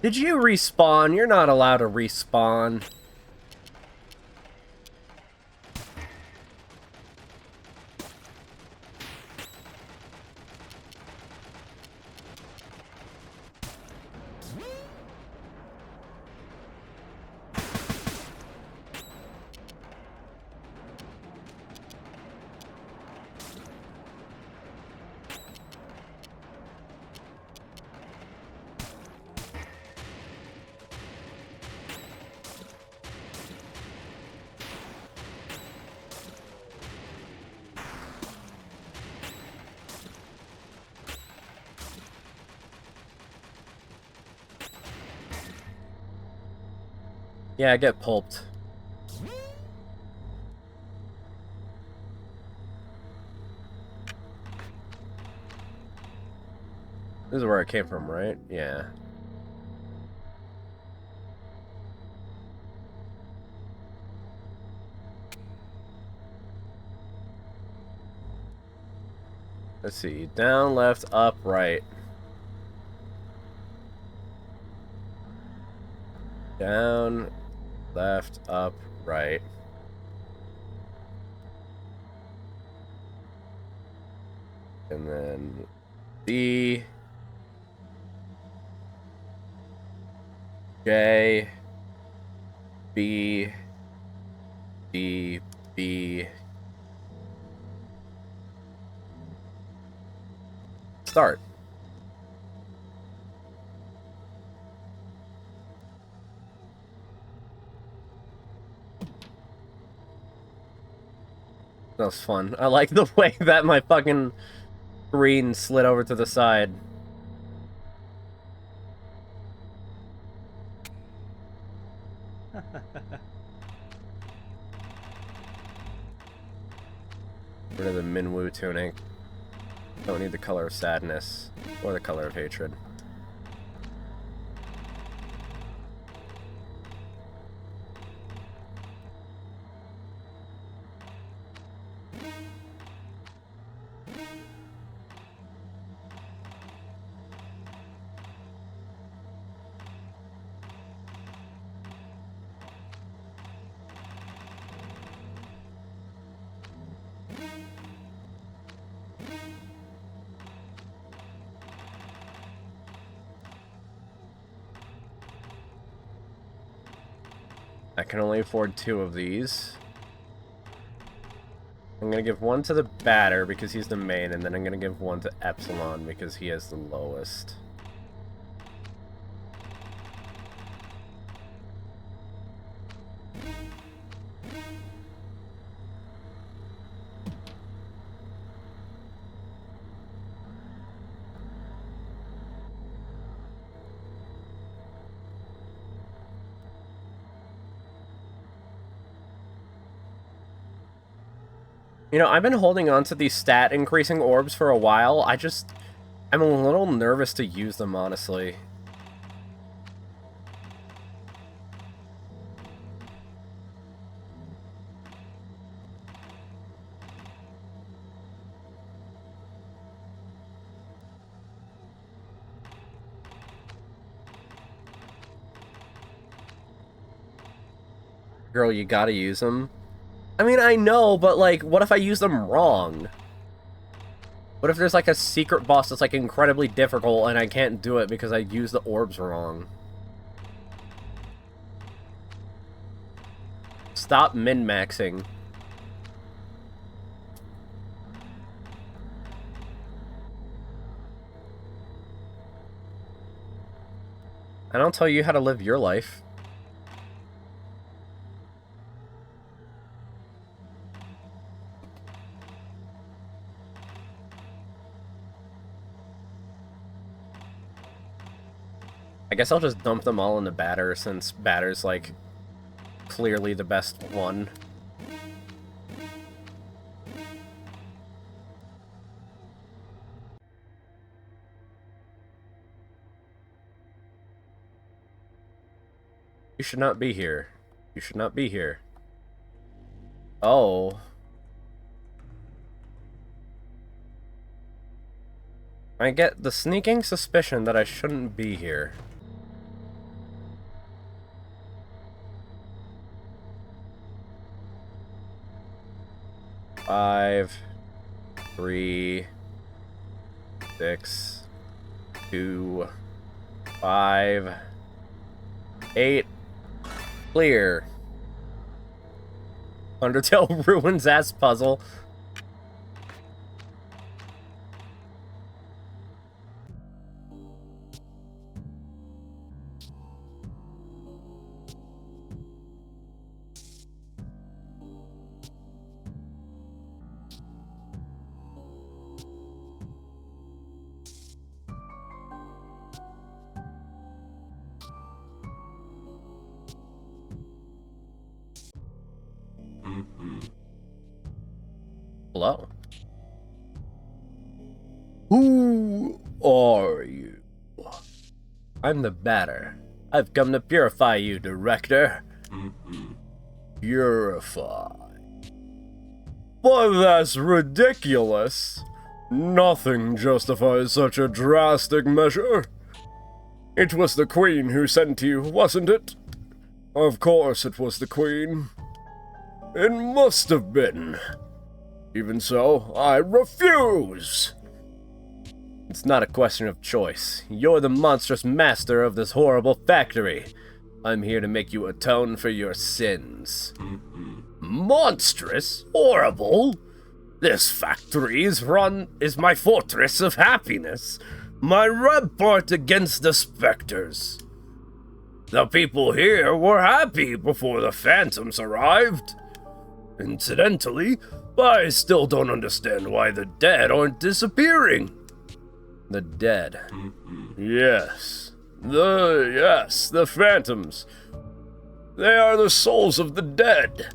Did you respawn? You're not allowed to respawn. Yeah, I get pulped. This is where it came from, right? Yeah. Let's see. Down, left, up, right. Down, left, up, right. And then B, J, B, B, B. Start. That was fun. I like the way that my fucking screen slid over to the side. Rid of the Minwoo tunic. Don't need the color of sadness or the color of hatred. I can only afford 2 of these. I'm gonna give 1 to the batter because he's the main, and then I'm gonna give 1 to Epsilon because he has the lowest. You know, I've been holding on to these stat increasing orbs for a while. I'm a little nervous to use them, honestly. Girl, you gotta use them. I mean, I know, but, like, what if I use them wrong? What if there's, like, a secret boss that's, like, incredibly difficult and I can't do it because I used the orbs wrong? Stop min-maxing. I don't tell you how to live your life. I guess I'll just dump them all into Batter, since Batter's, like, clearly the best one. You should not be here. You should not be here. Oh. I get the sneaking suspicion that I shouldn't be here. Five, 3, 6, 2, 5, 8. Clear. Undertale ruins ass puzzle. Hello. Who are you? I'm the Batter. I've come to purify you, Director. Purify. But that's ridiculous. Nothing justifies such a drastic measure. It was the Queen who sent you, wasn't it? Of course it was the Queen. It must have been. Even so, I refuse! It's not a question of choice. You're the monstrous master of this horrible factory. I'm here to make you atone for your sins. Monstrous? Horrible? This factory is my fortress of happiness. My rampart against the specters. The people here were happy before the phantoms arrived. Incidentally, I still don't understand why the dead aren't disappearing. The dead. Yes. The phantoms. They are the souls of the dead.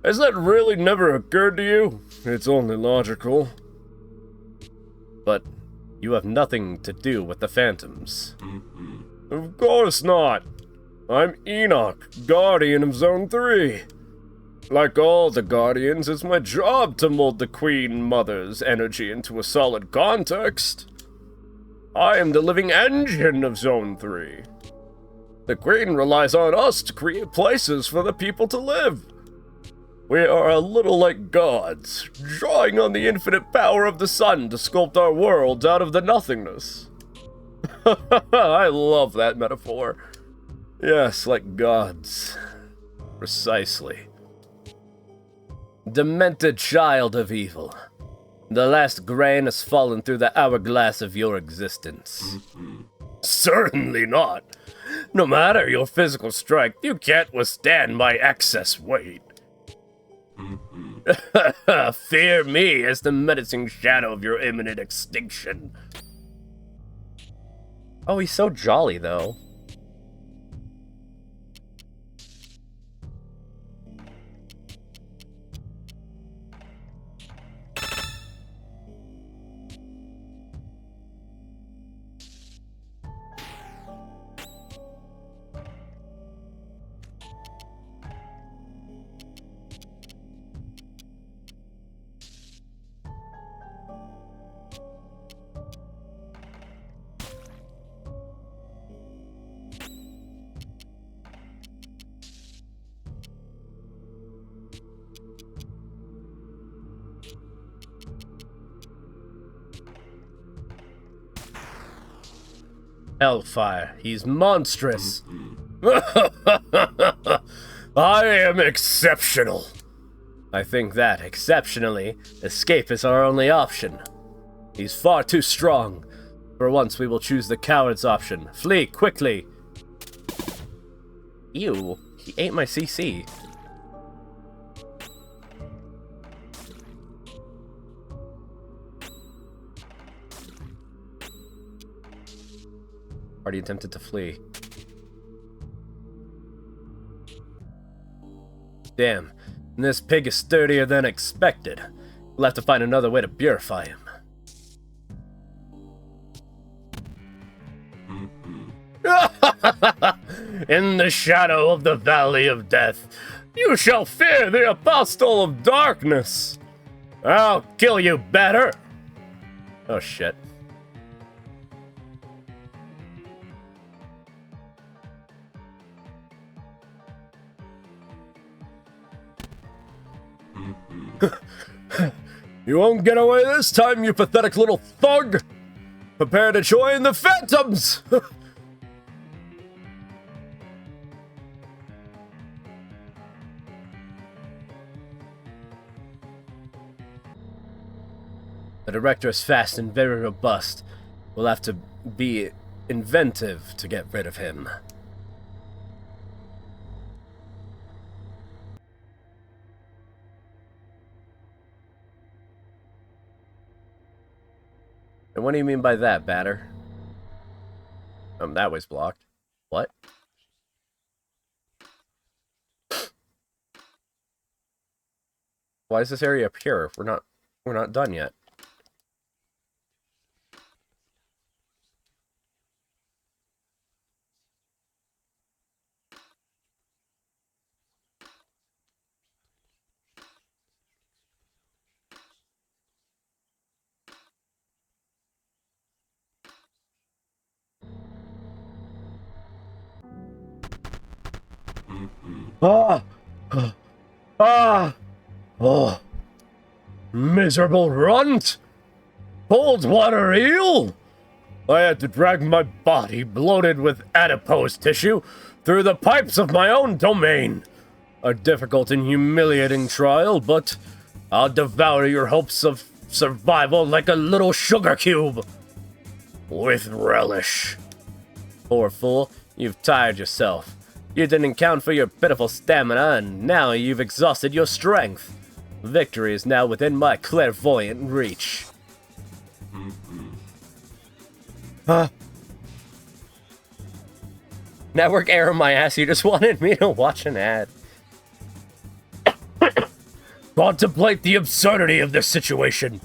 Has that really never occurred to you? It's only logical. But you have nothing to do with the phantoms. Of course not. I'm Enoch, Guardian of Zone 3. Like all the Guardians, it's my job to mold the Queen Mother's energy into a solid context. I am the living engine of Zone 3. The Queen relies on us to create places for the people to live. We are a little like gods, drawing on the infinite power of the sun to sculpt our worlds out of the nothingness. I love that metaphor. Yes, like gods. Precisely. Demented child of evil. The last grain has fallen through the hourglass of your existence. Certainly not. No matter your physical strength, you can't withstand my excess weight. Fear me as the menacing shadow of your imminent extinction. Oh, he's so jolly, though. Hellfire, he's monstrous. I am exceptional. I think that, exceptionally, escape is our only option. He's far too strong. For once, we will choose the coward's option. Flee, quickly! Ew, he ate my CC. Already attempted to flee. Damn, this pig is sturdier than expected. We'll have to find another way to purify him. In the shadow of the valley of death, you shall fear the apostle of darkness. I'll kill you better. Oh shit. You won't get away this time, you pathetic little thug! Prepare to join the Phantoms! The director is fast and very robust. We'll have to be inventive to get rid of him. And what do you mean by that, Batter? That way's blocked. What? Why is this area pure? We're not done yet. Ah! Ah! Oh! Miserable runt! Cold water eel! I had to drag my body, bloated with adipose tissue, through the pipes of my own domain. A difficult and humiliating trial, but I'll devour your hopes of survival like a little sugar cube. With relish. Poor fool, you've tired yourself. You didn't count for your pitiful stamina, and now you've exhausted your strength. Victory is now within my clairvoyant reach. Huh? Network error my ass, you just wanted me to watch an ad. Contemplate the absurdity of this situation.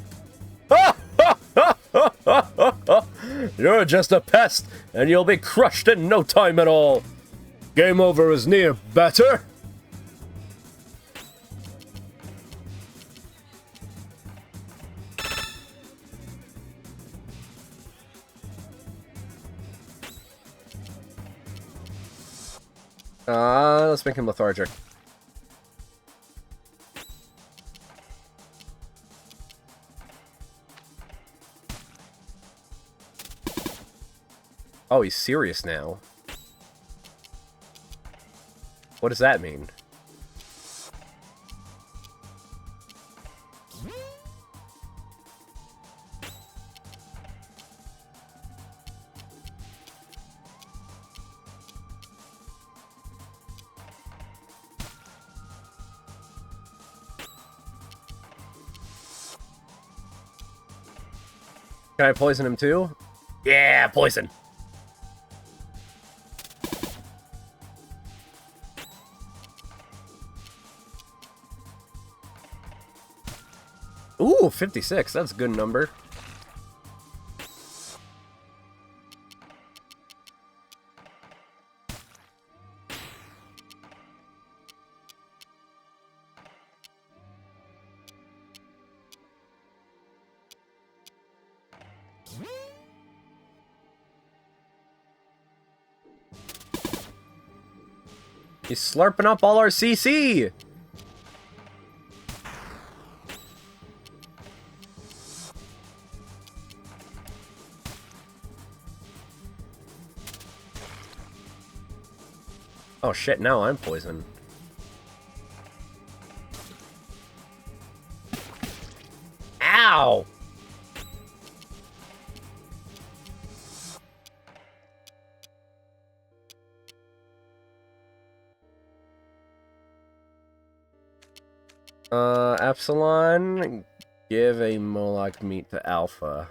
You're just a pest, and you'll be crushed in no time at all. Game over is near, Batter. Let's make him lethargic. Oh, he's serious now. What does that mean? Can I poison him too? Yeah, poison! Ooh, 56. That's a good number. He's slurping up all our CC! Oh shit, now I'm poisoned. Ow! Epsilon, give a Moloch meat to Alpha.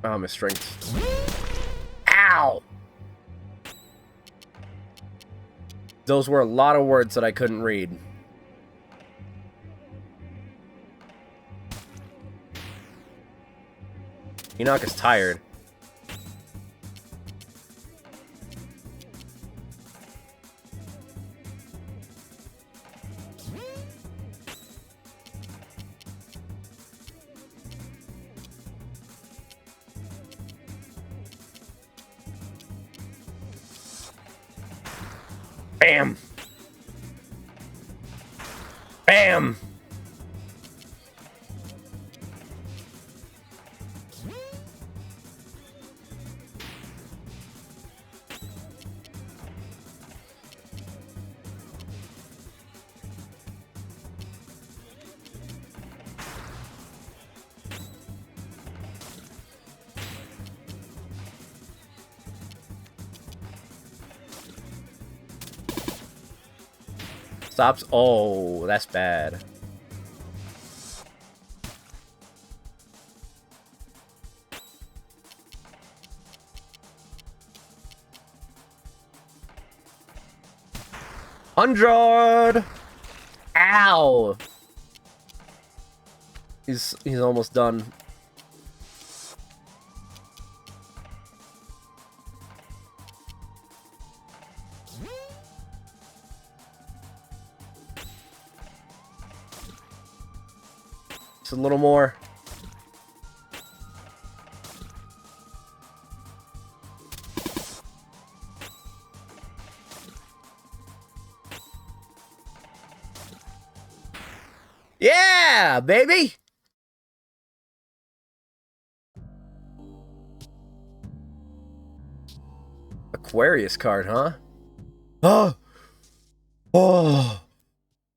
Oh, my strength. Ow! Those were a lot of words that I couldn't read. Enoch is tired. Bam! Bam! Stops. Oh, that's bad. $100! Ow! He's almost done. Just a little more. Yeah, baby! Aquarius card, huh? Oh! Oh!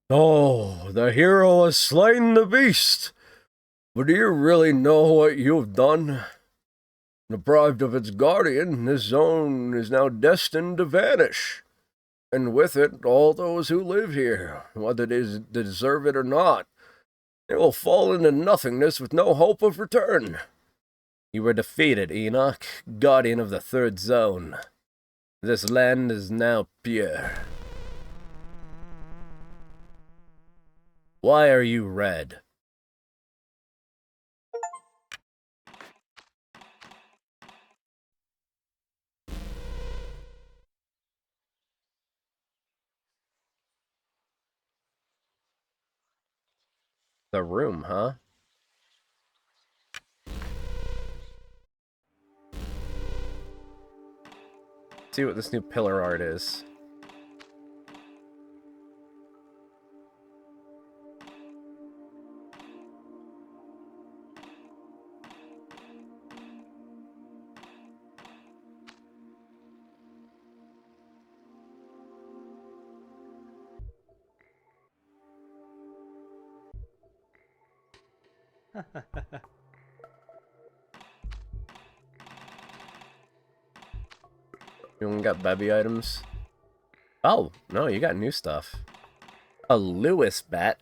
Oh, the hero has slain the beast! But do you really know what you've done? Deprived of its guardian, this zone is now destined to vanish. And with it, all those who live here, whether they deserve it or not. They will fall into nothingness with no hope of return. You were defeated, Enoch, guardian of the third zone. This land is now pure. Why are you red? The room, huh? See what this new pillar art is. You only got baby items? Oh, no, you got new stuff. A Lewis bat.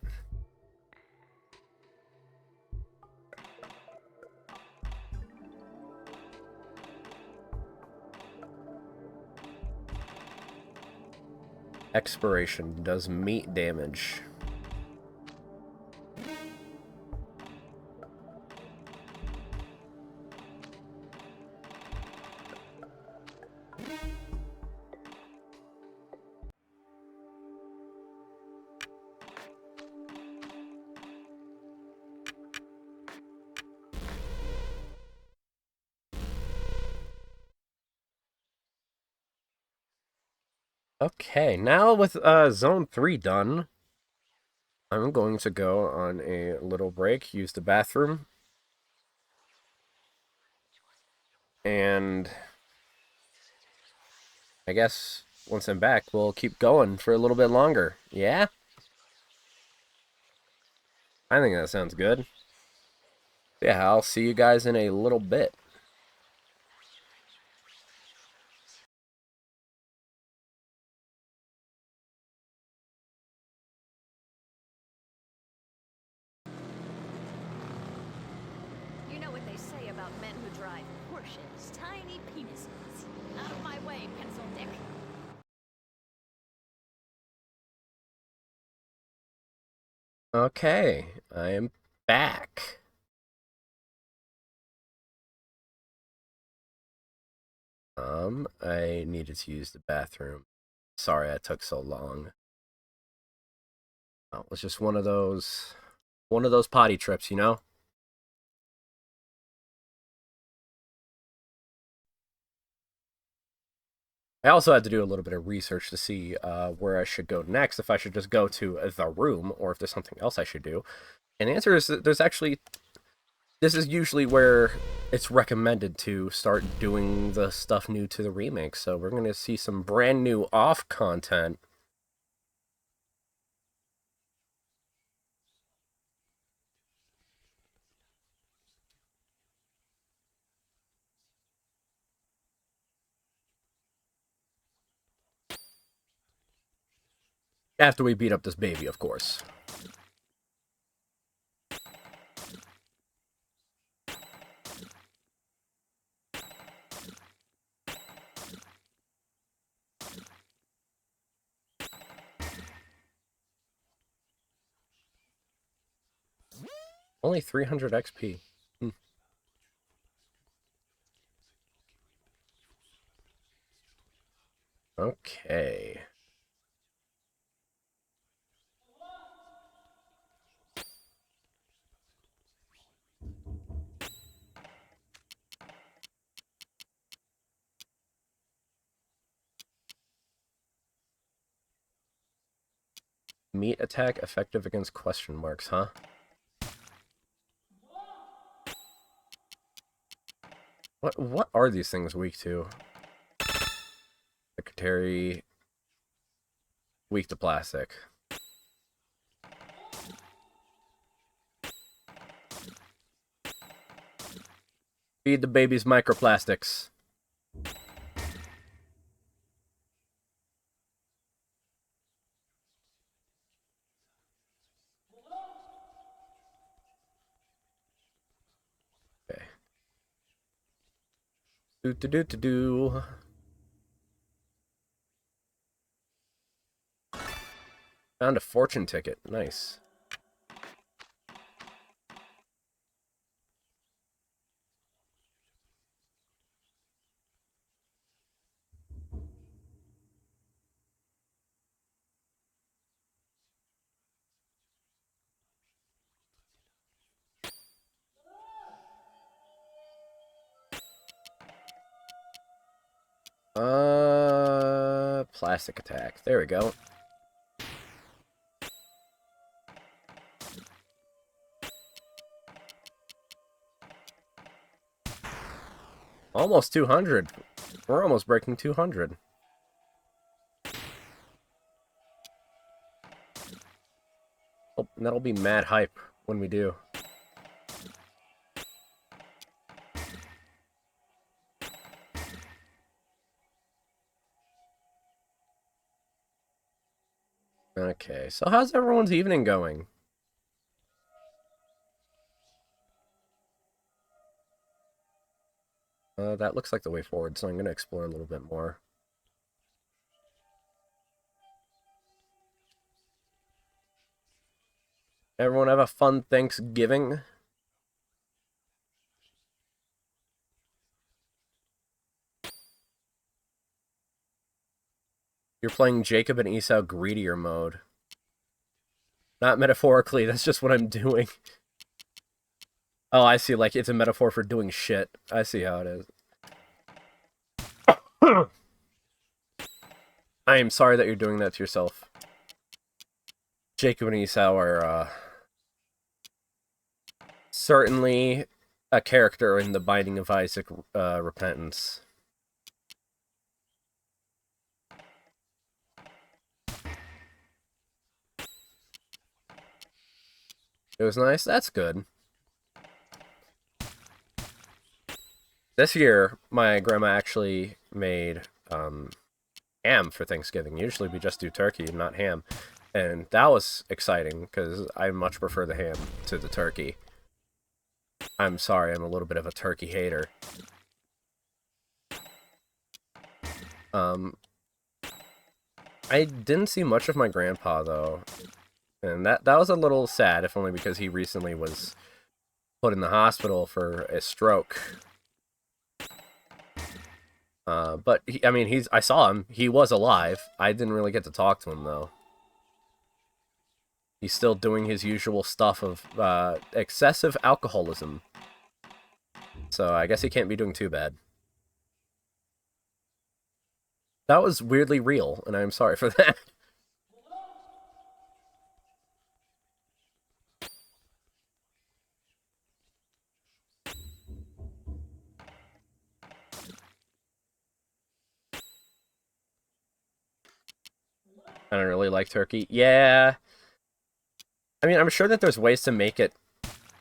Expiration does meat damage. Okay, now with Zone 3 done, I'm going to go on a little break, use the bathroom, And I guess once I'm back, we'll keep going for a little bit longer. Yeah? I think that sounds good. Yeah, I'll see you guys in a little bit. You know what they say about men who drive Porsches, tiny penises. Out of my way, pencil dick. Okay, I am back. I needed to use the bathroom. Sorry I took so long. Oh, it was just one of those potty trips, you know? I also had to do a little bit of research to see where I should go next, if I should just go to the room, or if there's something else I should do. And the answer is that this is usually where it's recommended to start doing the stuff new to the remake. So we're going to see some brand new off content. After we beat up this baby, of course. Only 300 XP. Okay. Meat attack effective against question marks, huh? What are these things weak to? Secretary, weak to plastic. Feed the babies microplastics. Okay. Do. Found a fortune ticket. Nice. Plastic attack. There we go. Almost 200. We're almost breaking 200. Oh, that'll be mad hype when we do. Okay, so how's everyone's evening going? That looks like the way forward, so I'm going to explore a little bit more. Everyone have a fun Thanksgiving? You're playing Jacob and Esau greedier mode. Not metaphorically, that's just what I'm doing. Oh, I see, like, it's a metaphor for doing shit. I see how it is. I am sorry that you're doing that to yourself. Jacob and Esau are, certainly a character in the Binding of Isaac Repentance. It was nice. That's good. This year, my grandma actually made ham for Thanksgiving. Usually we just do turkey, not ham. And that was exciting, because I much prefer the ham to the turkey. I'm sorry, I'm a little bit of a turkey hater. I didn't see much of my grandpa, though. And that was a little sad, if only because he recently was put in the hospital for a stroke. But, I mean, I saw him. He was alive. I didn't really get to talk to him, though. He's still doing his usual stuff of excessive alcoholism. So I guess he can't be doing too bad. That was weirdly real, and I'm sorry for that. I don't really like turkey. Yeah. I mean, I'm sure that there's ways to make it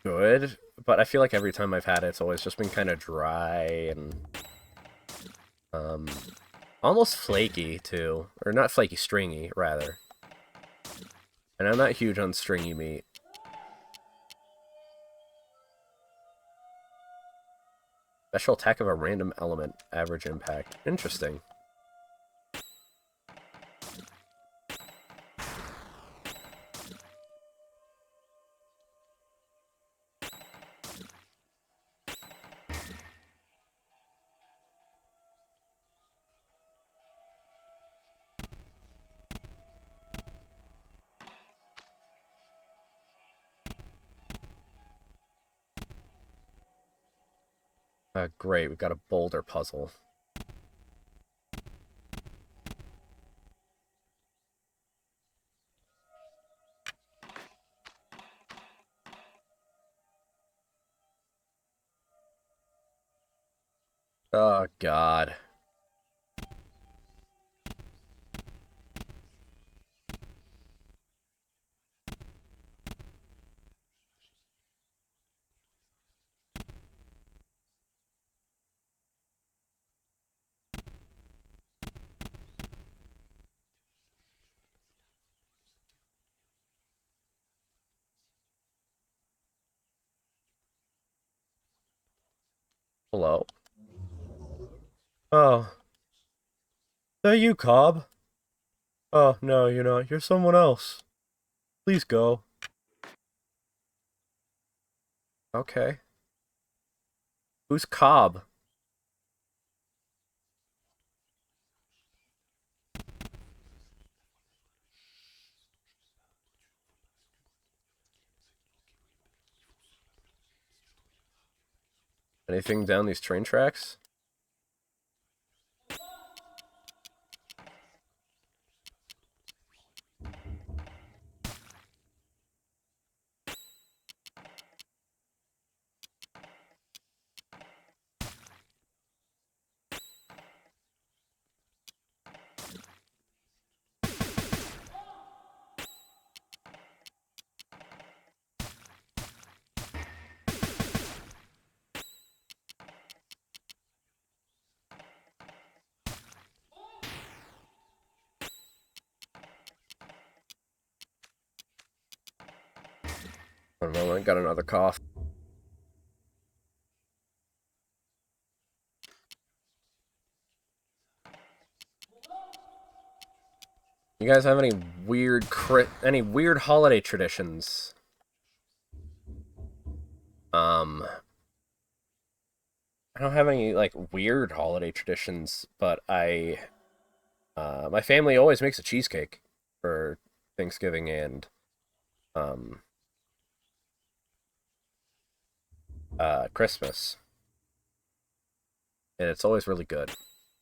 good, but I feel like every time I've had it, it's always just been kind of dry and almost flaky too, or not flaky, stringy rather. And I'm not huge on stringy meat. Special attack of a random element, average impact. Interesting. Great, we've got a boulder puzzle. Oh, God. Hello? Oh. That you, Cobb? Oh, no, you're not. You're someone else. Please go. Okay. Who's Cobb? Anything down these train tracks? I don't know, I got another cough. You guys have any weird holiday traditions? I don't have any, like, weird holiday traditions, but my family always makes a cheesecake for Thanksgiving and, Christmas. And it's always really good.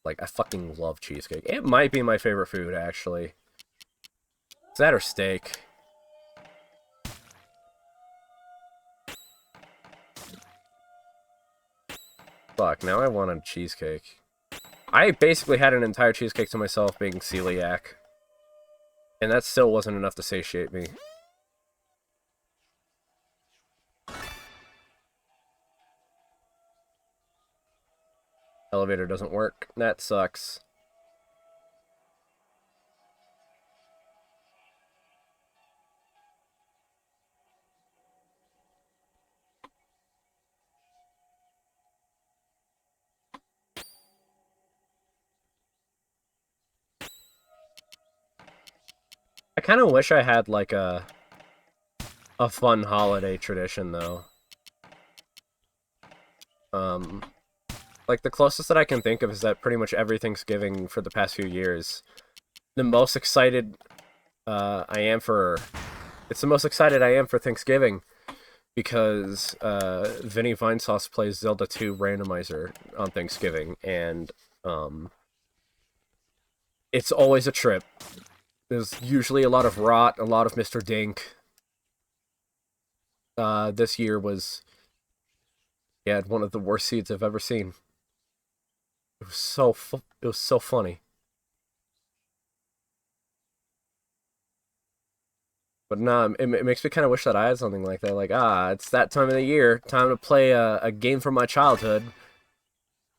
Like, I fucking love cheesecake. It might be my favorite food, actually. Is that or steak? fuck, now I want a cheesecake. I basically had an entire cheesecake to myself being celiac. And that still wasn't enough to satiate me. Elevator doesn't work. That sucks. I kind of wish I had, like, a fun holiday tradition, though. Like, the closest that I can think of is that pretty much every Thanksgiving for the past few years, the most excited I am for... It's the most excited I am for Thanksgiving because Vinny Vinesauce plays Zelda 2 Randomizer on Thanksgiving, and it's always a trip. There's usually a lot of rot, a lot of Mr. Dink. This year was, yeah, one of the worst seeds I've ever seen. It was so funny. But nah, it makes me kind of wish that I had something like that. Like, it's that time of the year, time to play a game from my childhood.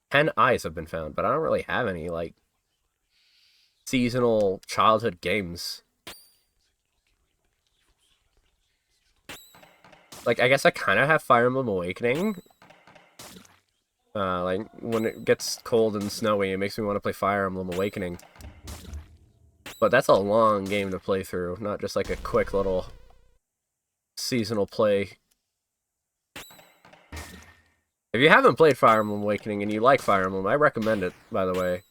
10 eyes have been found, but I don't really have any, like, seasonal childhood games. Like, I guess I kind of have Fire Emblem Awakening. Like, when it gets cold and snowy, it makes me want to play Fire Emblem Awakening. But that's a long game to play through, not just like a quick little seasonal play. If you haven't played Fire Emblem Awakening and you like Fire Emblem, I recommend it, by the way.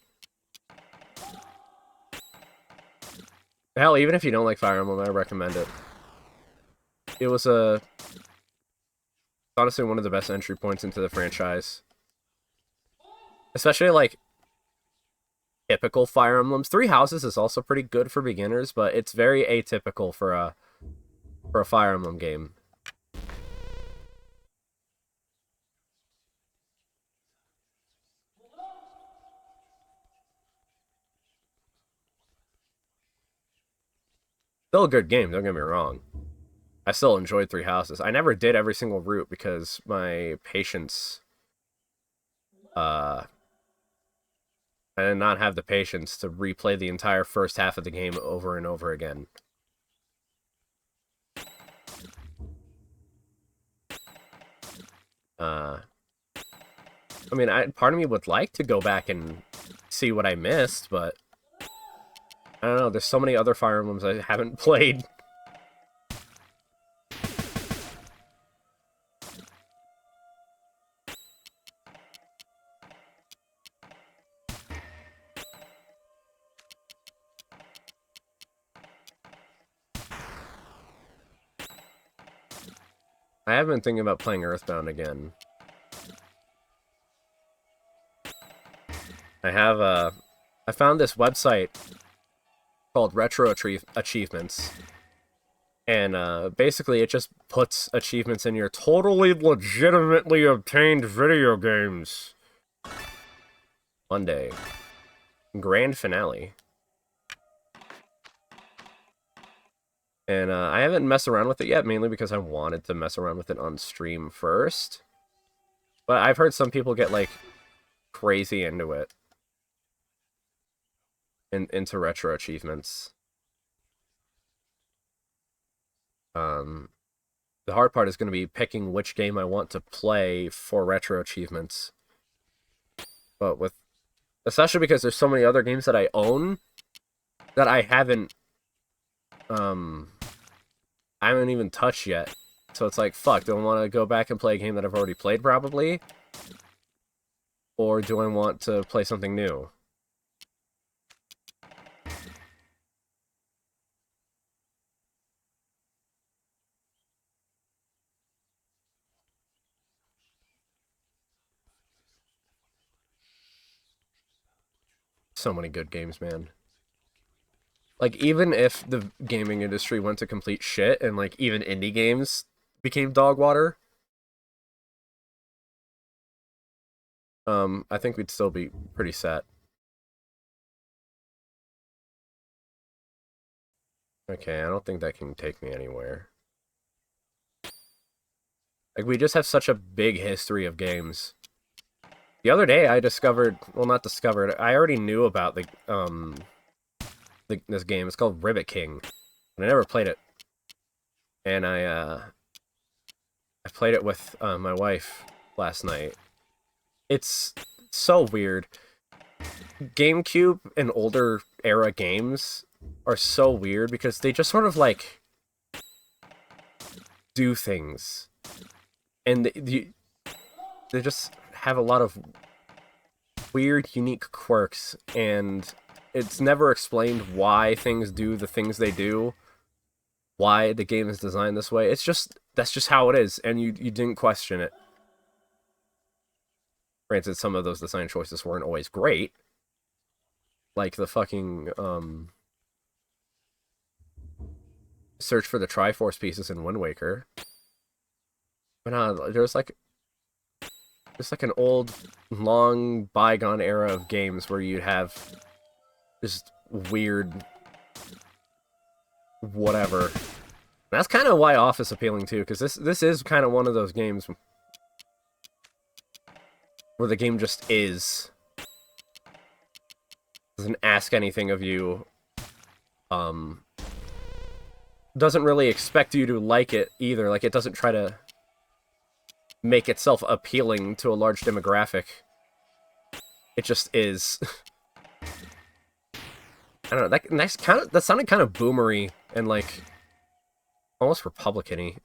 Hell, even if you don't like Fire Emblem, I recommend it. It was honestly one of the best entry points into the franchise. Especially, like, typical Fire Emblems. Three Houses is also pretty good for beginners, but it's very atypical for a Fire Emblem game. Still a good game, don't get me wrong. I still enjoyed Three Houses. I never did every single route because my patience... I did not have the patience to replay the entire first half of the game over and over again. I mean, part of me would like to go back and see what I missed, but... I don't know, there's so many other Fire Emblems I haven't played. I have been thinking about playing Earthbound again. I found this website called Retro Achievements. And basically it just puts achievements in your totally legitimately obtained video games. Monday. Grand finale. And I haven't messed around with it yet, mainly because I wanted to mess around with it on stream first. But I've heard some people get, like, crazy into it. Into retro achievements. The hard part is going to be picking which game I want to play for retro achievements. But especially because there's so many other games that I own that I haven't even touched yet. So it's like, fuck, do I want to go back and play a game that I've already played, probably? Or do I want to play something new? So many good games, man. Like, even if the gaming industry went to complete shit and, like, even indie games became dog water, I think we'd still be pretty set. Okay, I don't think that can take me anywhere. Like, we just have such a big history of games. The other day, I discovered... Well, not discovered. I already knew about this game. It's called Ribbit King. And I never played it. And I played it with my wife last night. It's so weird. GameCube and older era games are so weird because they just sort of, like, do things. And they just have a lot of weird, unique quirks, and it's never explained why things do the things they do, why the game is designed this way. It's just, that's just how it is, and you didn't question it. Granted, some of those design choices weren't always great, like the fucking, search for the Triforce pieces in Wind Waker. But there's like, it's like an old, long, bygone era of games where you'd have just weird whatever. And that's kind of why Off is appealing too, because this is kind of one of those games where the game just is. Doesn't ask anything of you. Doesn't really expect you to like it either. Like, it doesn't try to make itself appealing to a large demographic. It just is. I don't know. That sounded kind of boomery and, like, almost Republican-y.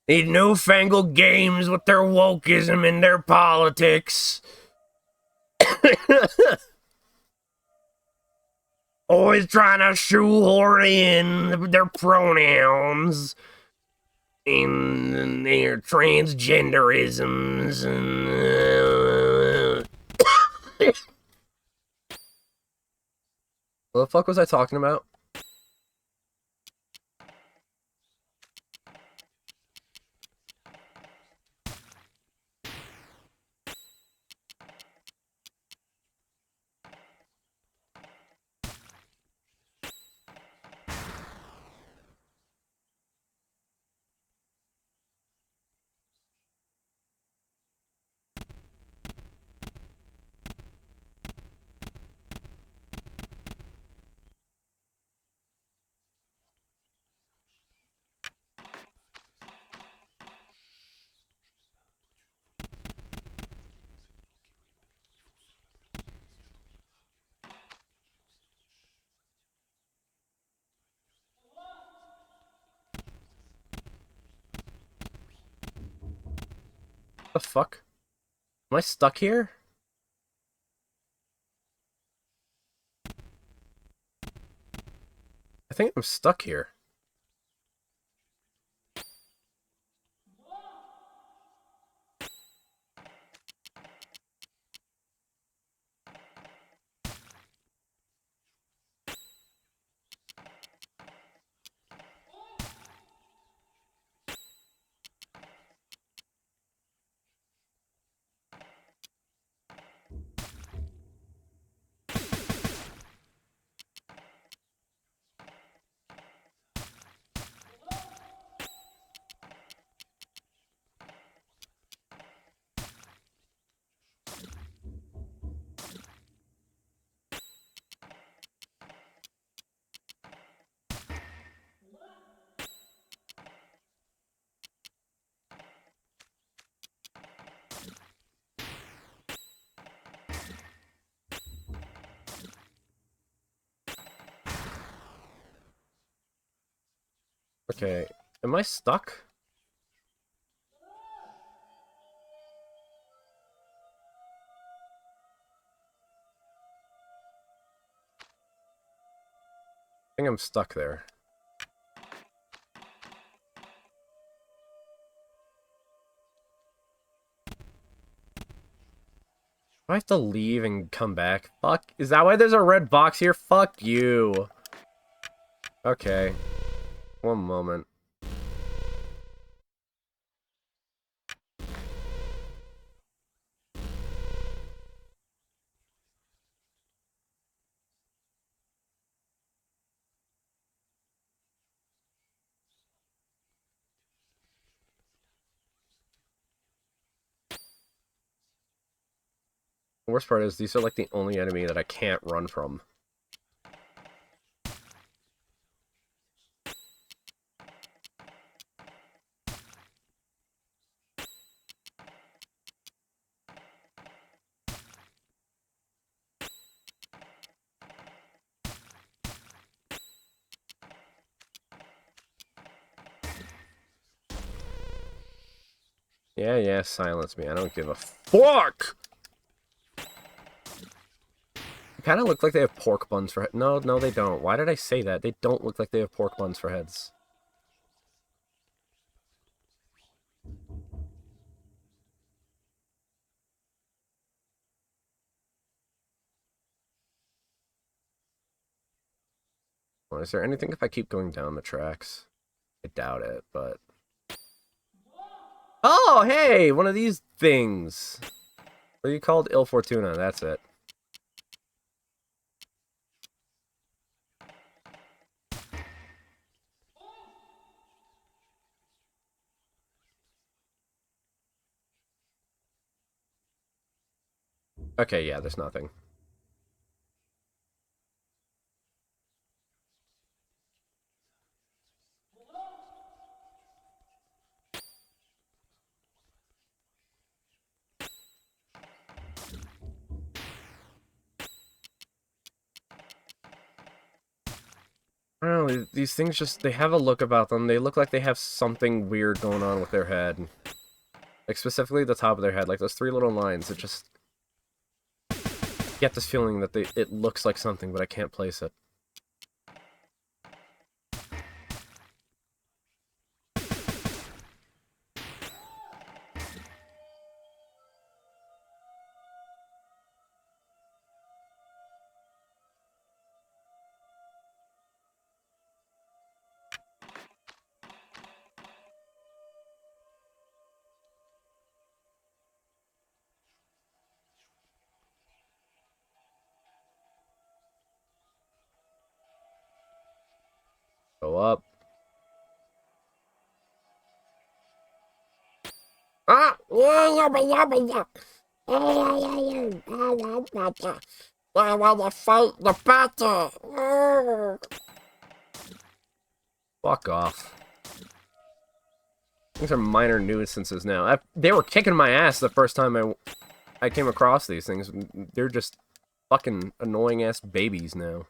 These newfangled games with their wokeism and their politics. Always trying to shoehorn in their pronouns and their transgenderisms and... What the fuck was I talking about? The fuck? Am I stuck here? I think I'm stuck here. Okay, am I stuck? I think I'm stuck there. Do I have to leave and come back? Fuck, is that why there's a red box here? Fuck you. Okay. One moment. The worst part is these are like the only enemy that I can't run from. Yeah, silence me. I don't give a fuck! They kind of look like they have pork buns for heads. No, they don't. Why did I say that? They don't look like they have pork buns for heads. Well, is there anything if I keep going down the tracks? I doubt it, but... Oh, hey! One of these things! What are you called? Il Fortuna, that's it. Okay, yeah, there's nothing. I don't know, these things just, they have a look about them. They look like they have something weird going on with their head. Like, specifically the top of their head, like those 3 little lines, it just... get this feeling that it looks like something, but I can't place it. Go up. Ah! I want to fight the battle! Fuck off. These are minor nuisances now. They were kicking my ass the first time I came across these things. They're just fucking annoying-ass babies now.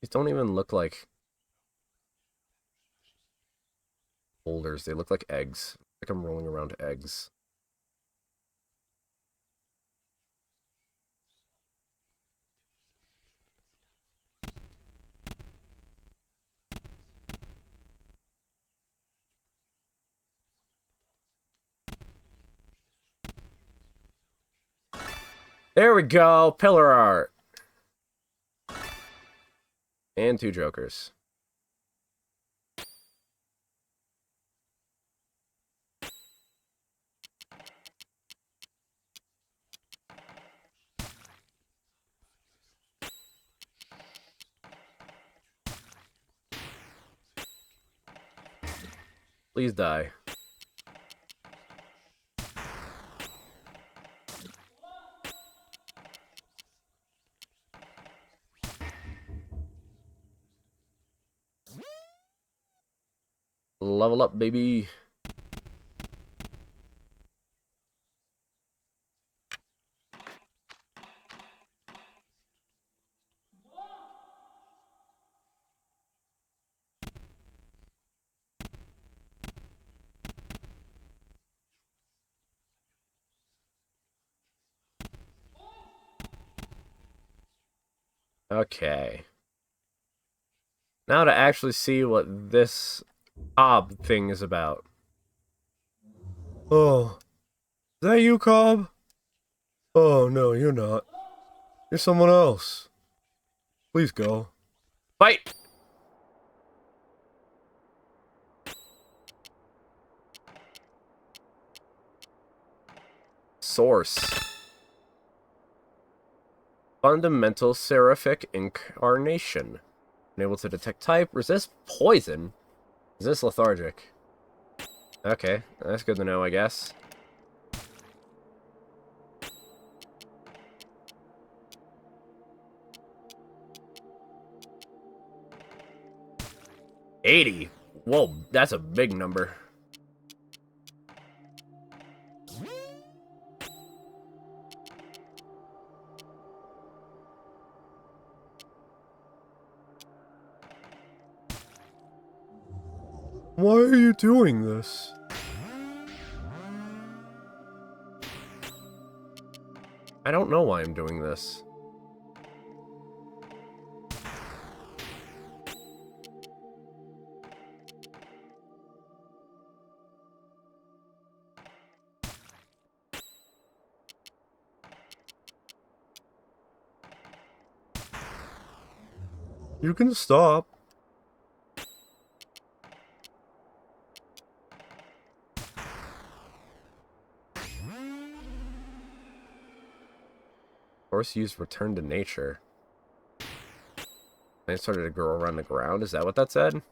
These don't even look like boulders. They look like eggs. Like I'm rolling around eggs. There we go! Pillar art! And 2 jokers. Please die. Level up, baby. Okay. Now to actually see what this Cobb thing is about. Oh. Is that you, Cobb? Oh, no, you're not. You're someone else. Please go. Fight! Source. Fundamental seraphic incarnation. Unable to detect type, resist poison, resist lethargic. Okay, that's good to know, I guess. $80. Whoa, that's a big number. Why are you doing this? I don't know why I'm doing this. You can stop. Horse used return to nature. They started to grow around the ground. Is that what that said?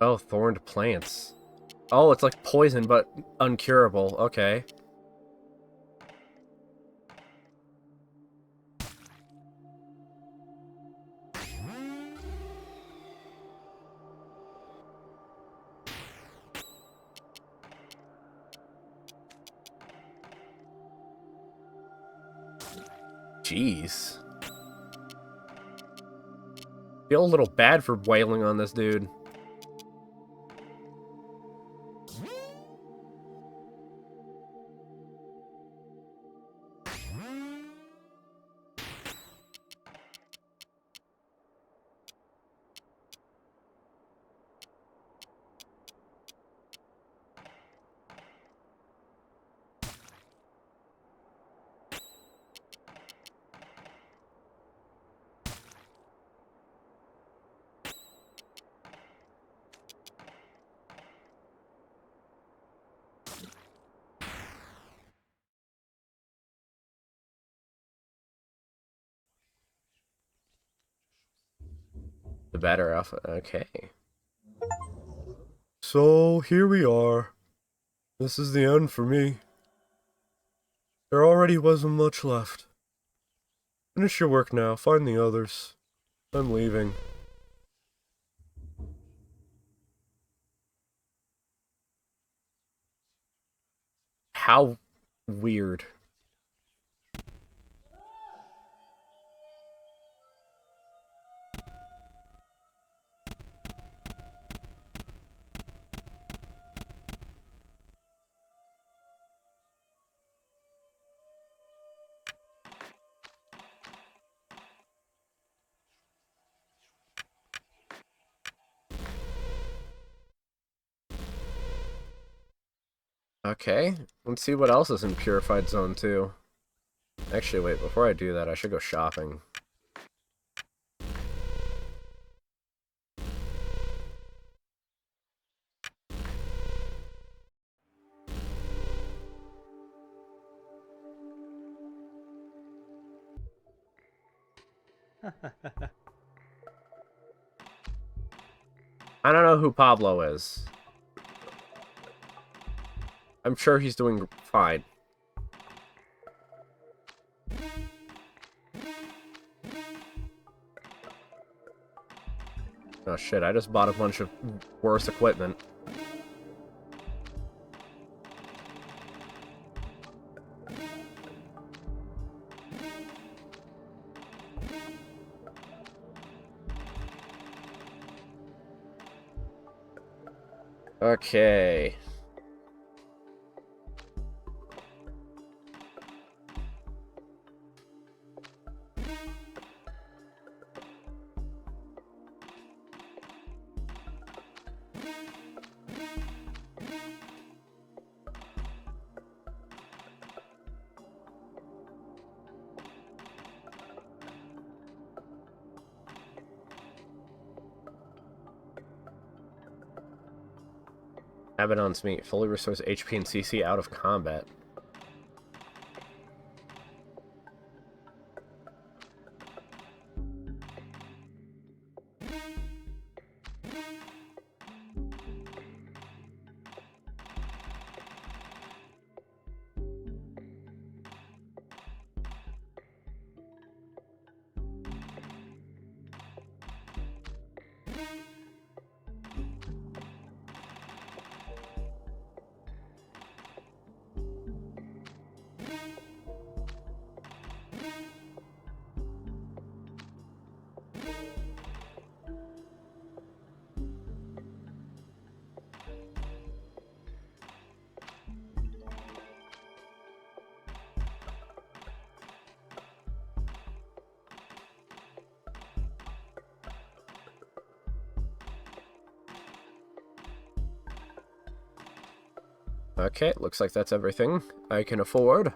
Oh, thorned plants. Oh, it's like poison, but uncurable. Okay. Jeez. Feel a little bad for wailing on this dude. The better off. Okay. So, here we are. This is the end for me. There already wasn't much left. Finish your work now. Find the others. I'm leaving. How weird. Okay, let's see what else is in Purified Zone 2. Actually, wait, before I do that, I should go shopping. I don't know who Pablo is. I'm sure he's doing fine. Oh shit, I just bought a bunch of worse equipment. Okay. Abaddon's meat fully restores HP and CC out of combat. Okay, looks like that's everything I can afford.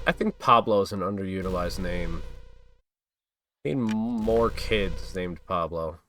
I think Pablo is an underutilized name. Need more kids named Pablo.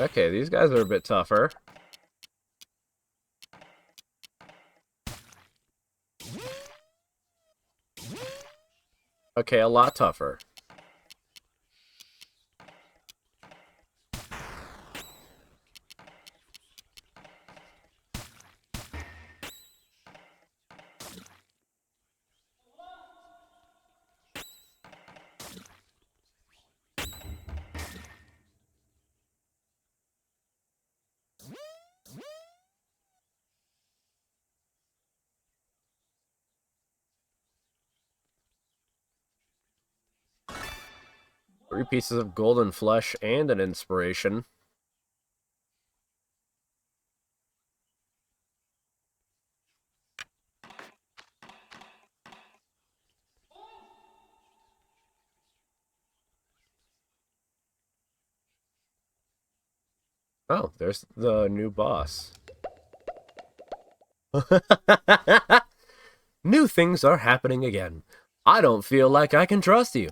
Okay, these guys are a bit tougher. Okay, a lot tougher. Three pieces of golden flesh and an inspiration. Oh, there's the new boss. New things are happening again. I don't feel like I can trust you.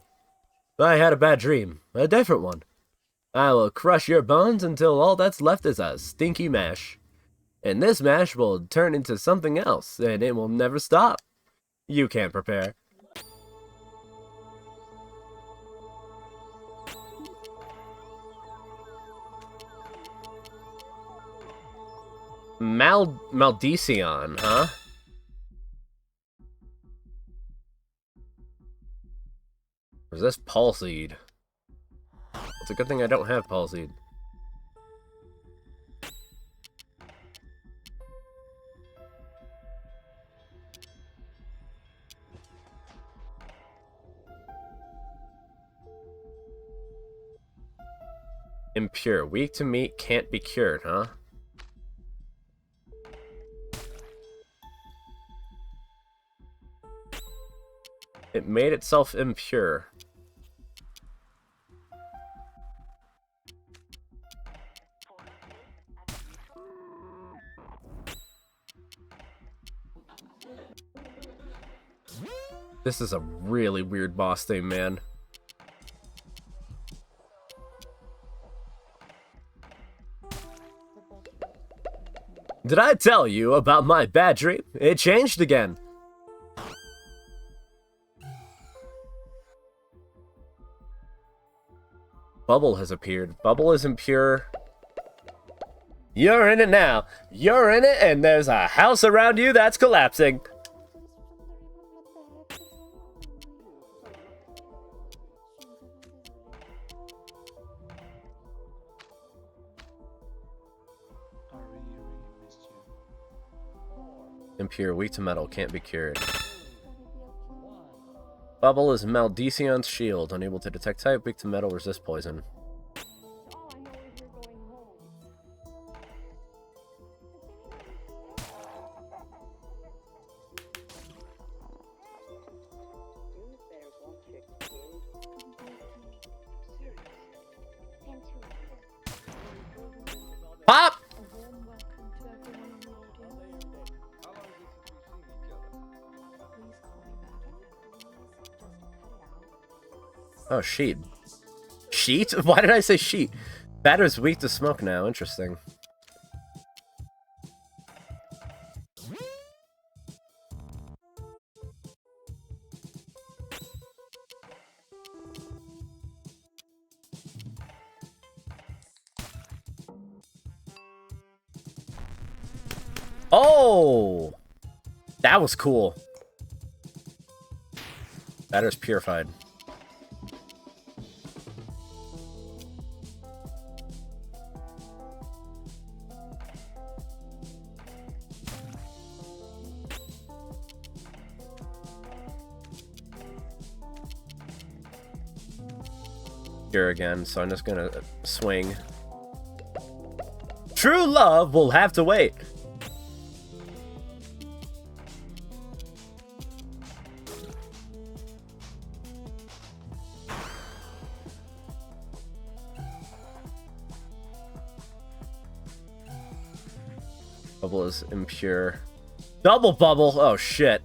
I had a bad dream. A different one. I will crush your bones until all that's left is a stinky mash. And this mash will turn into something else, and it will never stop. You can't prepare. Maldición, huh? Resist Palseed. It's a good thing I don't have Palseed. Impure. Weak to meat, can't be cured, huh? It made itself impure. This is a really weird boss thing, man. Did I tell you about my bad dream? It changed again. Bubble has appeared. Bubble is impure. You're in it now. You're in it, and there's a house around you that's collapsing. Impure, weak to metal, can't be cured. Bubble is Maldicion's shield, unable to detect type, weak to metal, resist poison. Pop! Oh, sheet. Sheet? Why did I say sheet? Batter's weak to smoke now. Interesting. Oh! That was cool. Batter's purified. here again, so I'm just gonna swing. True love will have to wait. Bubble is impure. Double bubble! Oh shit.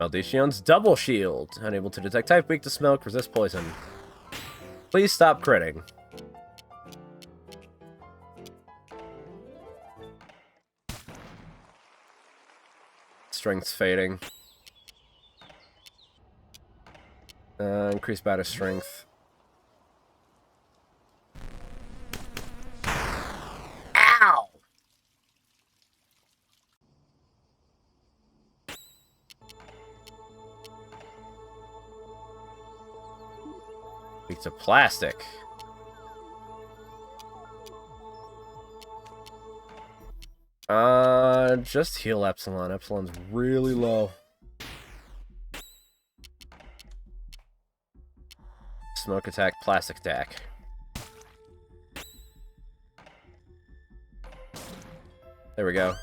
Maldition's double shield. Unable to detect type, weak to smoke, resist poison. Please stop critting. Strength's fading. Increased batter strength. Ow! Weak to plastic. Just heal Epsilon. Epsilon's really low. Smoke attack, plastic attack. There we go.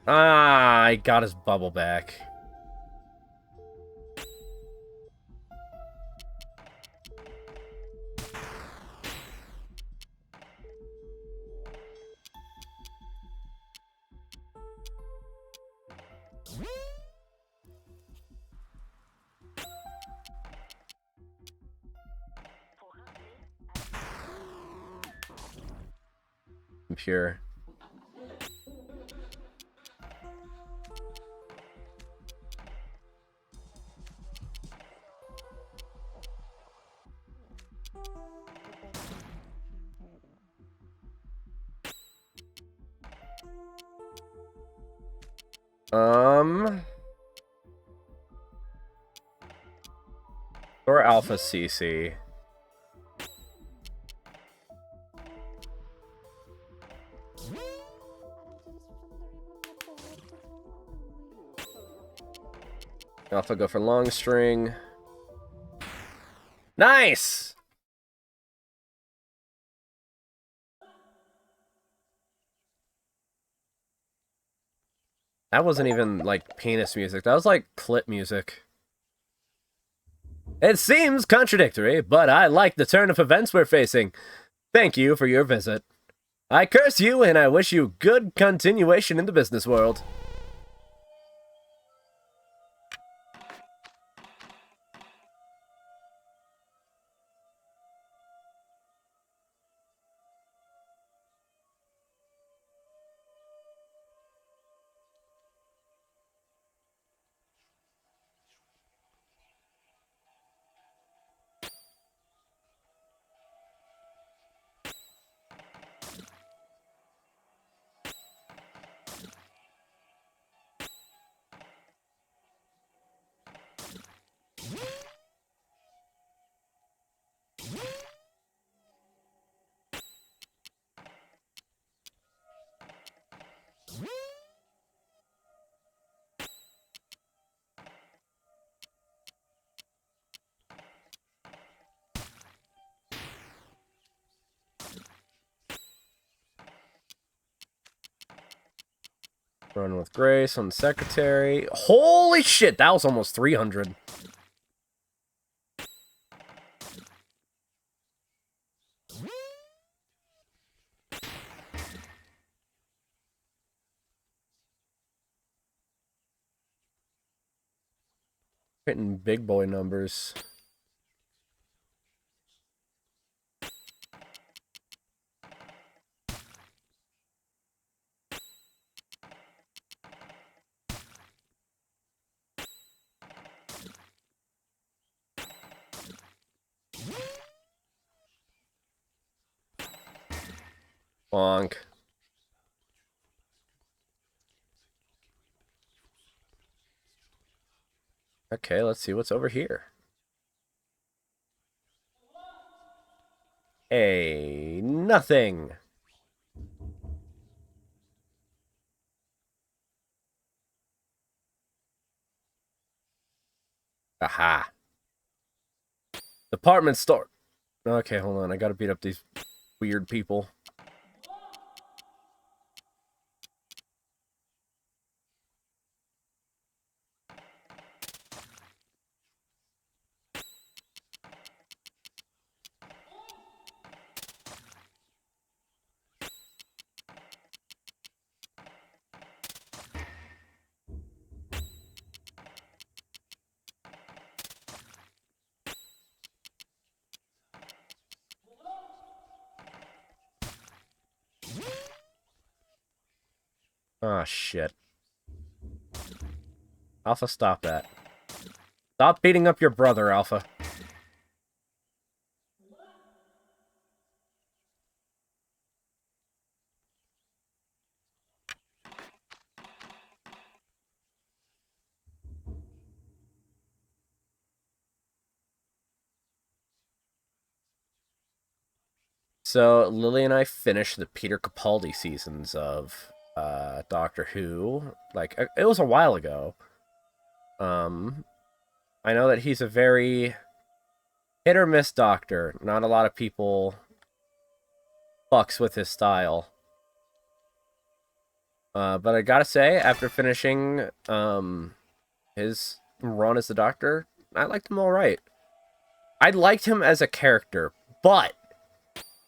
Ah, I got his bubble back. Impure. Or Alpha CC. Alpha go for long string. Nice! That wasn't even, like, penis music. That was, like, clit music. It seems contradictory, but I like the turn of events we're facing. Thank you for your visit. I curse you, and I wish you good continuation in the business world. Run with grace on the secretary. Holy shit, that was almost 300. Hitting big boy numbers. Bonk. Okay, let's see what's over here. Nothing. Aha. Department store. Okay, hold on. I gotta beat up these weird people. Oh, shit. Alpha, stop that. Stop beating up your brother, Alpha. So, Lily and I finished the Peter Capaldi seasons of Doctor Who. Like, it was a while ago. I know that he's a very hit or miss doctor. Not a lot of people fucks with his style. But I gotta say, after finishing his run as the Doctor, I liked him alright. I liked him as a character, but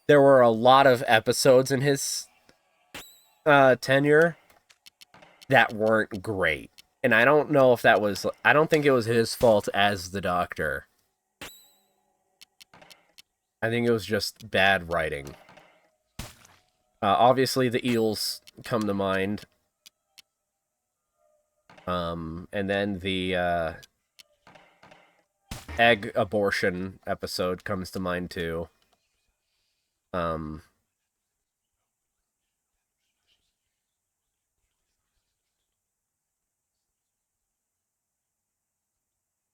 there were a lot of episodes in his tenure that weren't great. And I don't know if that was... I don't think it was his fault as the Doctor. I think it was just bad writing. Obviously, the eels come to mind. And then the egg abortion episode comes to mind, too.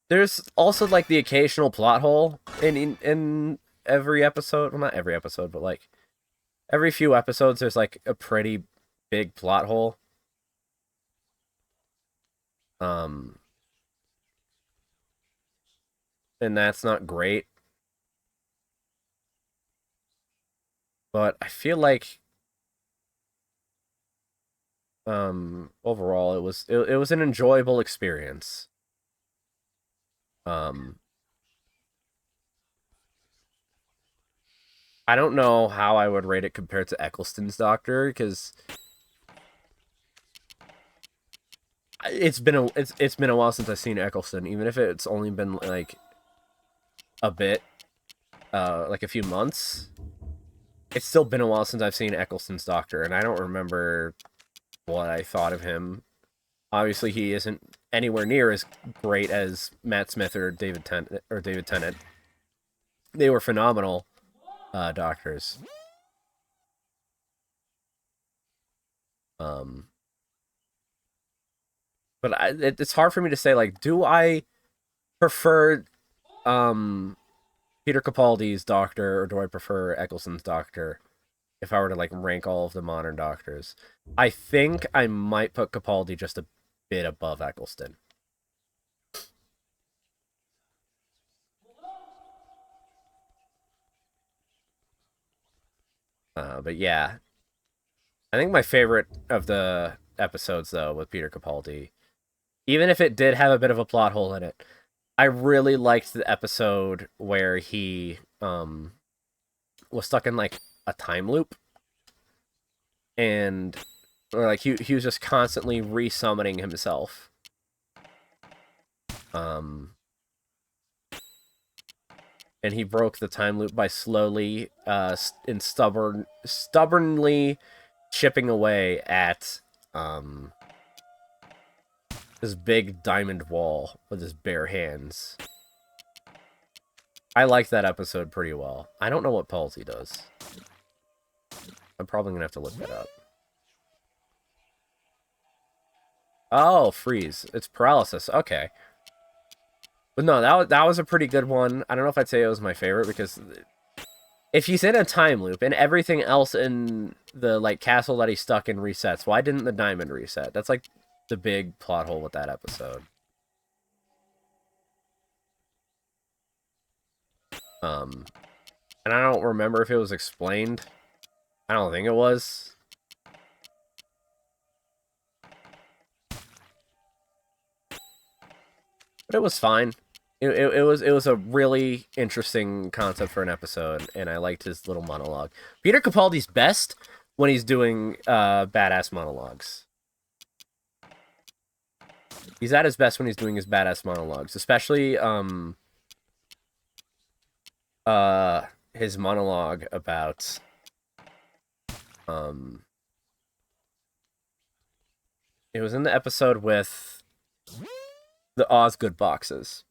There's also, like, the occasional plot hole in every episode. Well, not every episode, but, like, every few episodes there's, like, a pretty big plot hole. And that's not great. But I feel like, overall, it was an enjoyable experience. I don't know how I would rate it compared to Eccleston's Doctor, because it's been a while since I've seen Eccleston, even if it's only been like a bit, like a few months. It's still been a while since I've seen Eccleston's Doctor, and I don't remember what I thought of him. Obviously, he isn't anywhere near as great as Matt Smith or David Tennant. They were phenomenal doctors. But it's hard for me to say, like, do I prefer Peter Capaldi's Doctor, or do I prefer Eccleston's Doctor? If I were to, like, rank all of the modern Doctors, I think I might put Capaldi just a bit above Eccleston. But yeah, I think my favorite of the episodes, though, with Peter Capaldi, even if it did have a bit of a plot hole in it, I really liked the episode where he was stuck in, like, a time loop, and or like he was just constantly resummoning himself. And he broke the time loop by slowly and stubbornly chipping away at this big diamond wall with his bare hands. I liked that episode pretty well. I don't know what Palsy does. I'm probably gonna have to look that up. Oh, freeze. It's paralysis. Okay. But no, that was a pretty good one. I don't know if I'd say it was my favorite because if he's in a time loop and everything else in the like castle that he's stuck in resets, why didn't the diamond reset? That's like the big plot hole with that episode. And I don't remember if it was explained. I don't think it was. But it was fine. It was a really interesting concept for an episode, and I liked his little monologue. Peter Capaldi's best when he's doing badass monologues. He's at his best when he's doing his badass monologues, especially his monologue about it was in the episode with the Osgood boxes.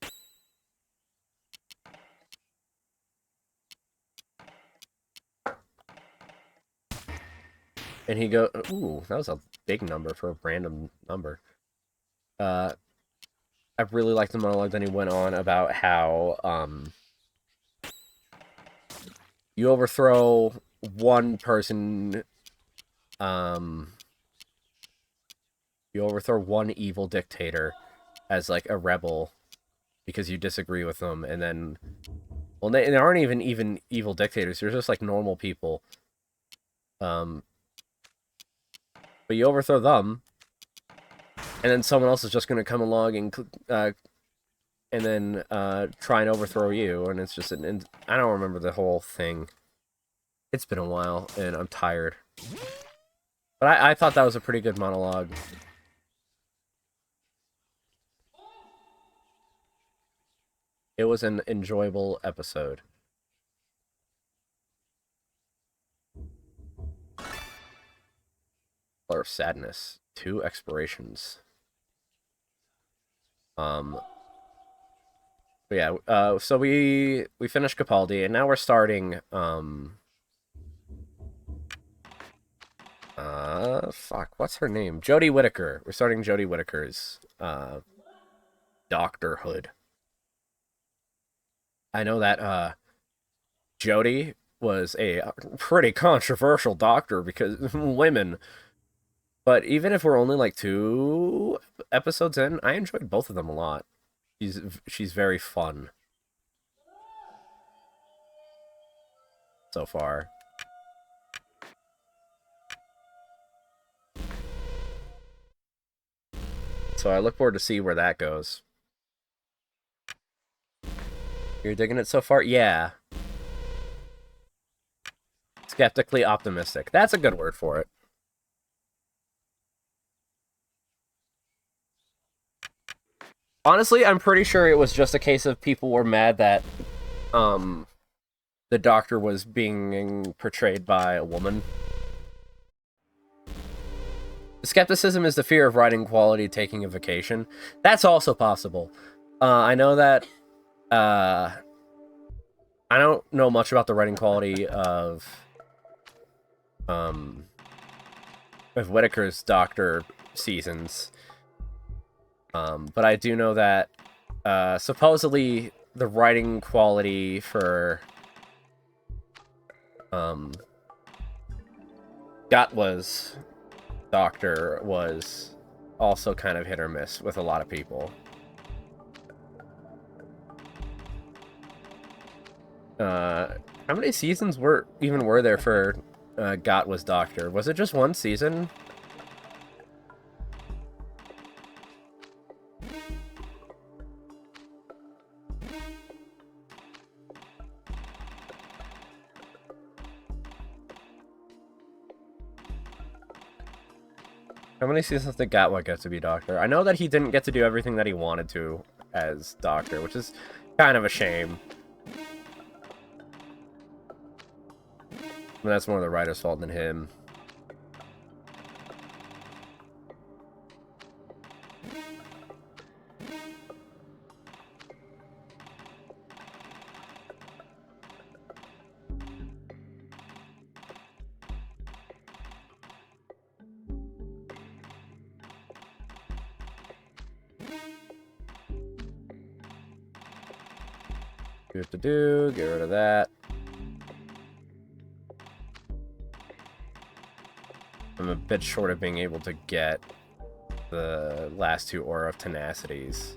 And he go, ooh, that was a big number for a random number. I really liked the monologue that he went on about how you overthrow one person, you overthrow one evil dictator as like a rebel because you disagree with them, and then, well, they aren't even evil dictators. They're just like normal people. But you overthrow them, and then someone else is just going to come along and then try and overthrow you, and it's just an. I don't remember the whole thing. It's been a while, and I'm tired. But I thought that was a pretty good monologue. It was an enjoyable episode. Color of Sadness. 2 expirations. But yeah, so we finished Capaldi, and now we're starting, fuck, what's her name? Jodie Whittaker. We're starting Jodie Whittaker's, Doctorhood. I know that, Jodie was a pretty controversial doctor because women. But even if we're only like 2 episodes in, I enjoyed both of them a lot. She's very fun so far. So I look forward to see where that goes. You're digging it so far? Yeah. Skeptically optimistic. That's a good word for it. Honestly, I'm pretty sure it was just a case of people were mad that the Doctor was being portrayed by a woman. Skepticism is the fear of writing quality taking a vacation. That's also possible. I know that I don't know much about the writing quality of Whittaker's Doctor seasons. But I do know that supposedly the writing quality for Gatwa's Doctor was also kind of hit or miss with a lot of people. How many seasons were there for Gatwa's Doctor? Was it just 1 season? How many seasons did Gatwa get to be Doctor? I know that he didn't get to do everything that he wanted to as Doctor, which is kind of a shame. But that's more the writer's fault than him. Get rid of that. I'm a bit short of being able to get the last 2 Aura of Tenacities.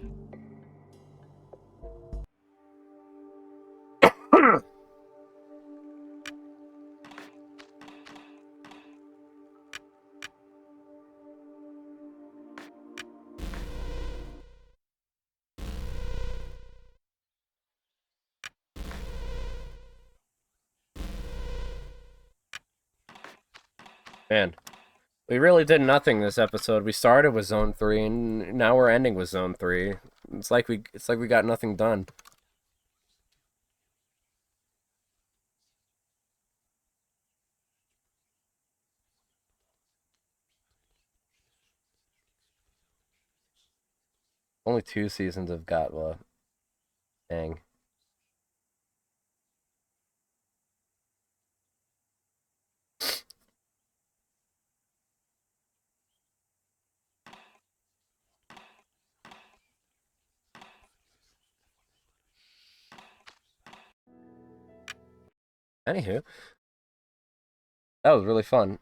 Man, we really did nothing this episode. We started with Zone 3, and now we're ending with Zone 3. It's like we got nothing done. Only 2 seasons of Gatwa. Dang. Anywho, that was really fun.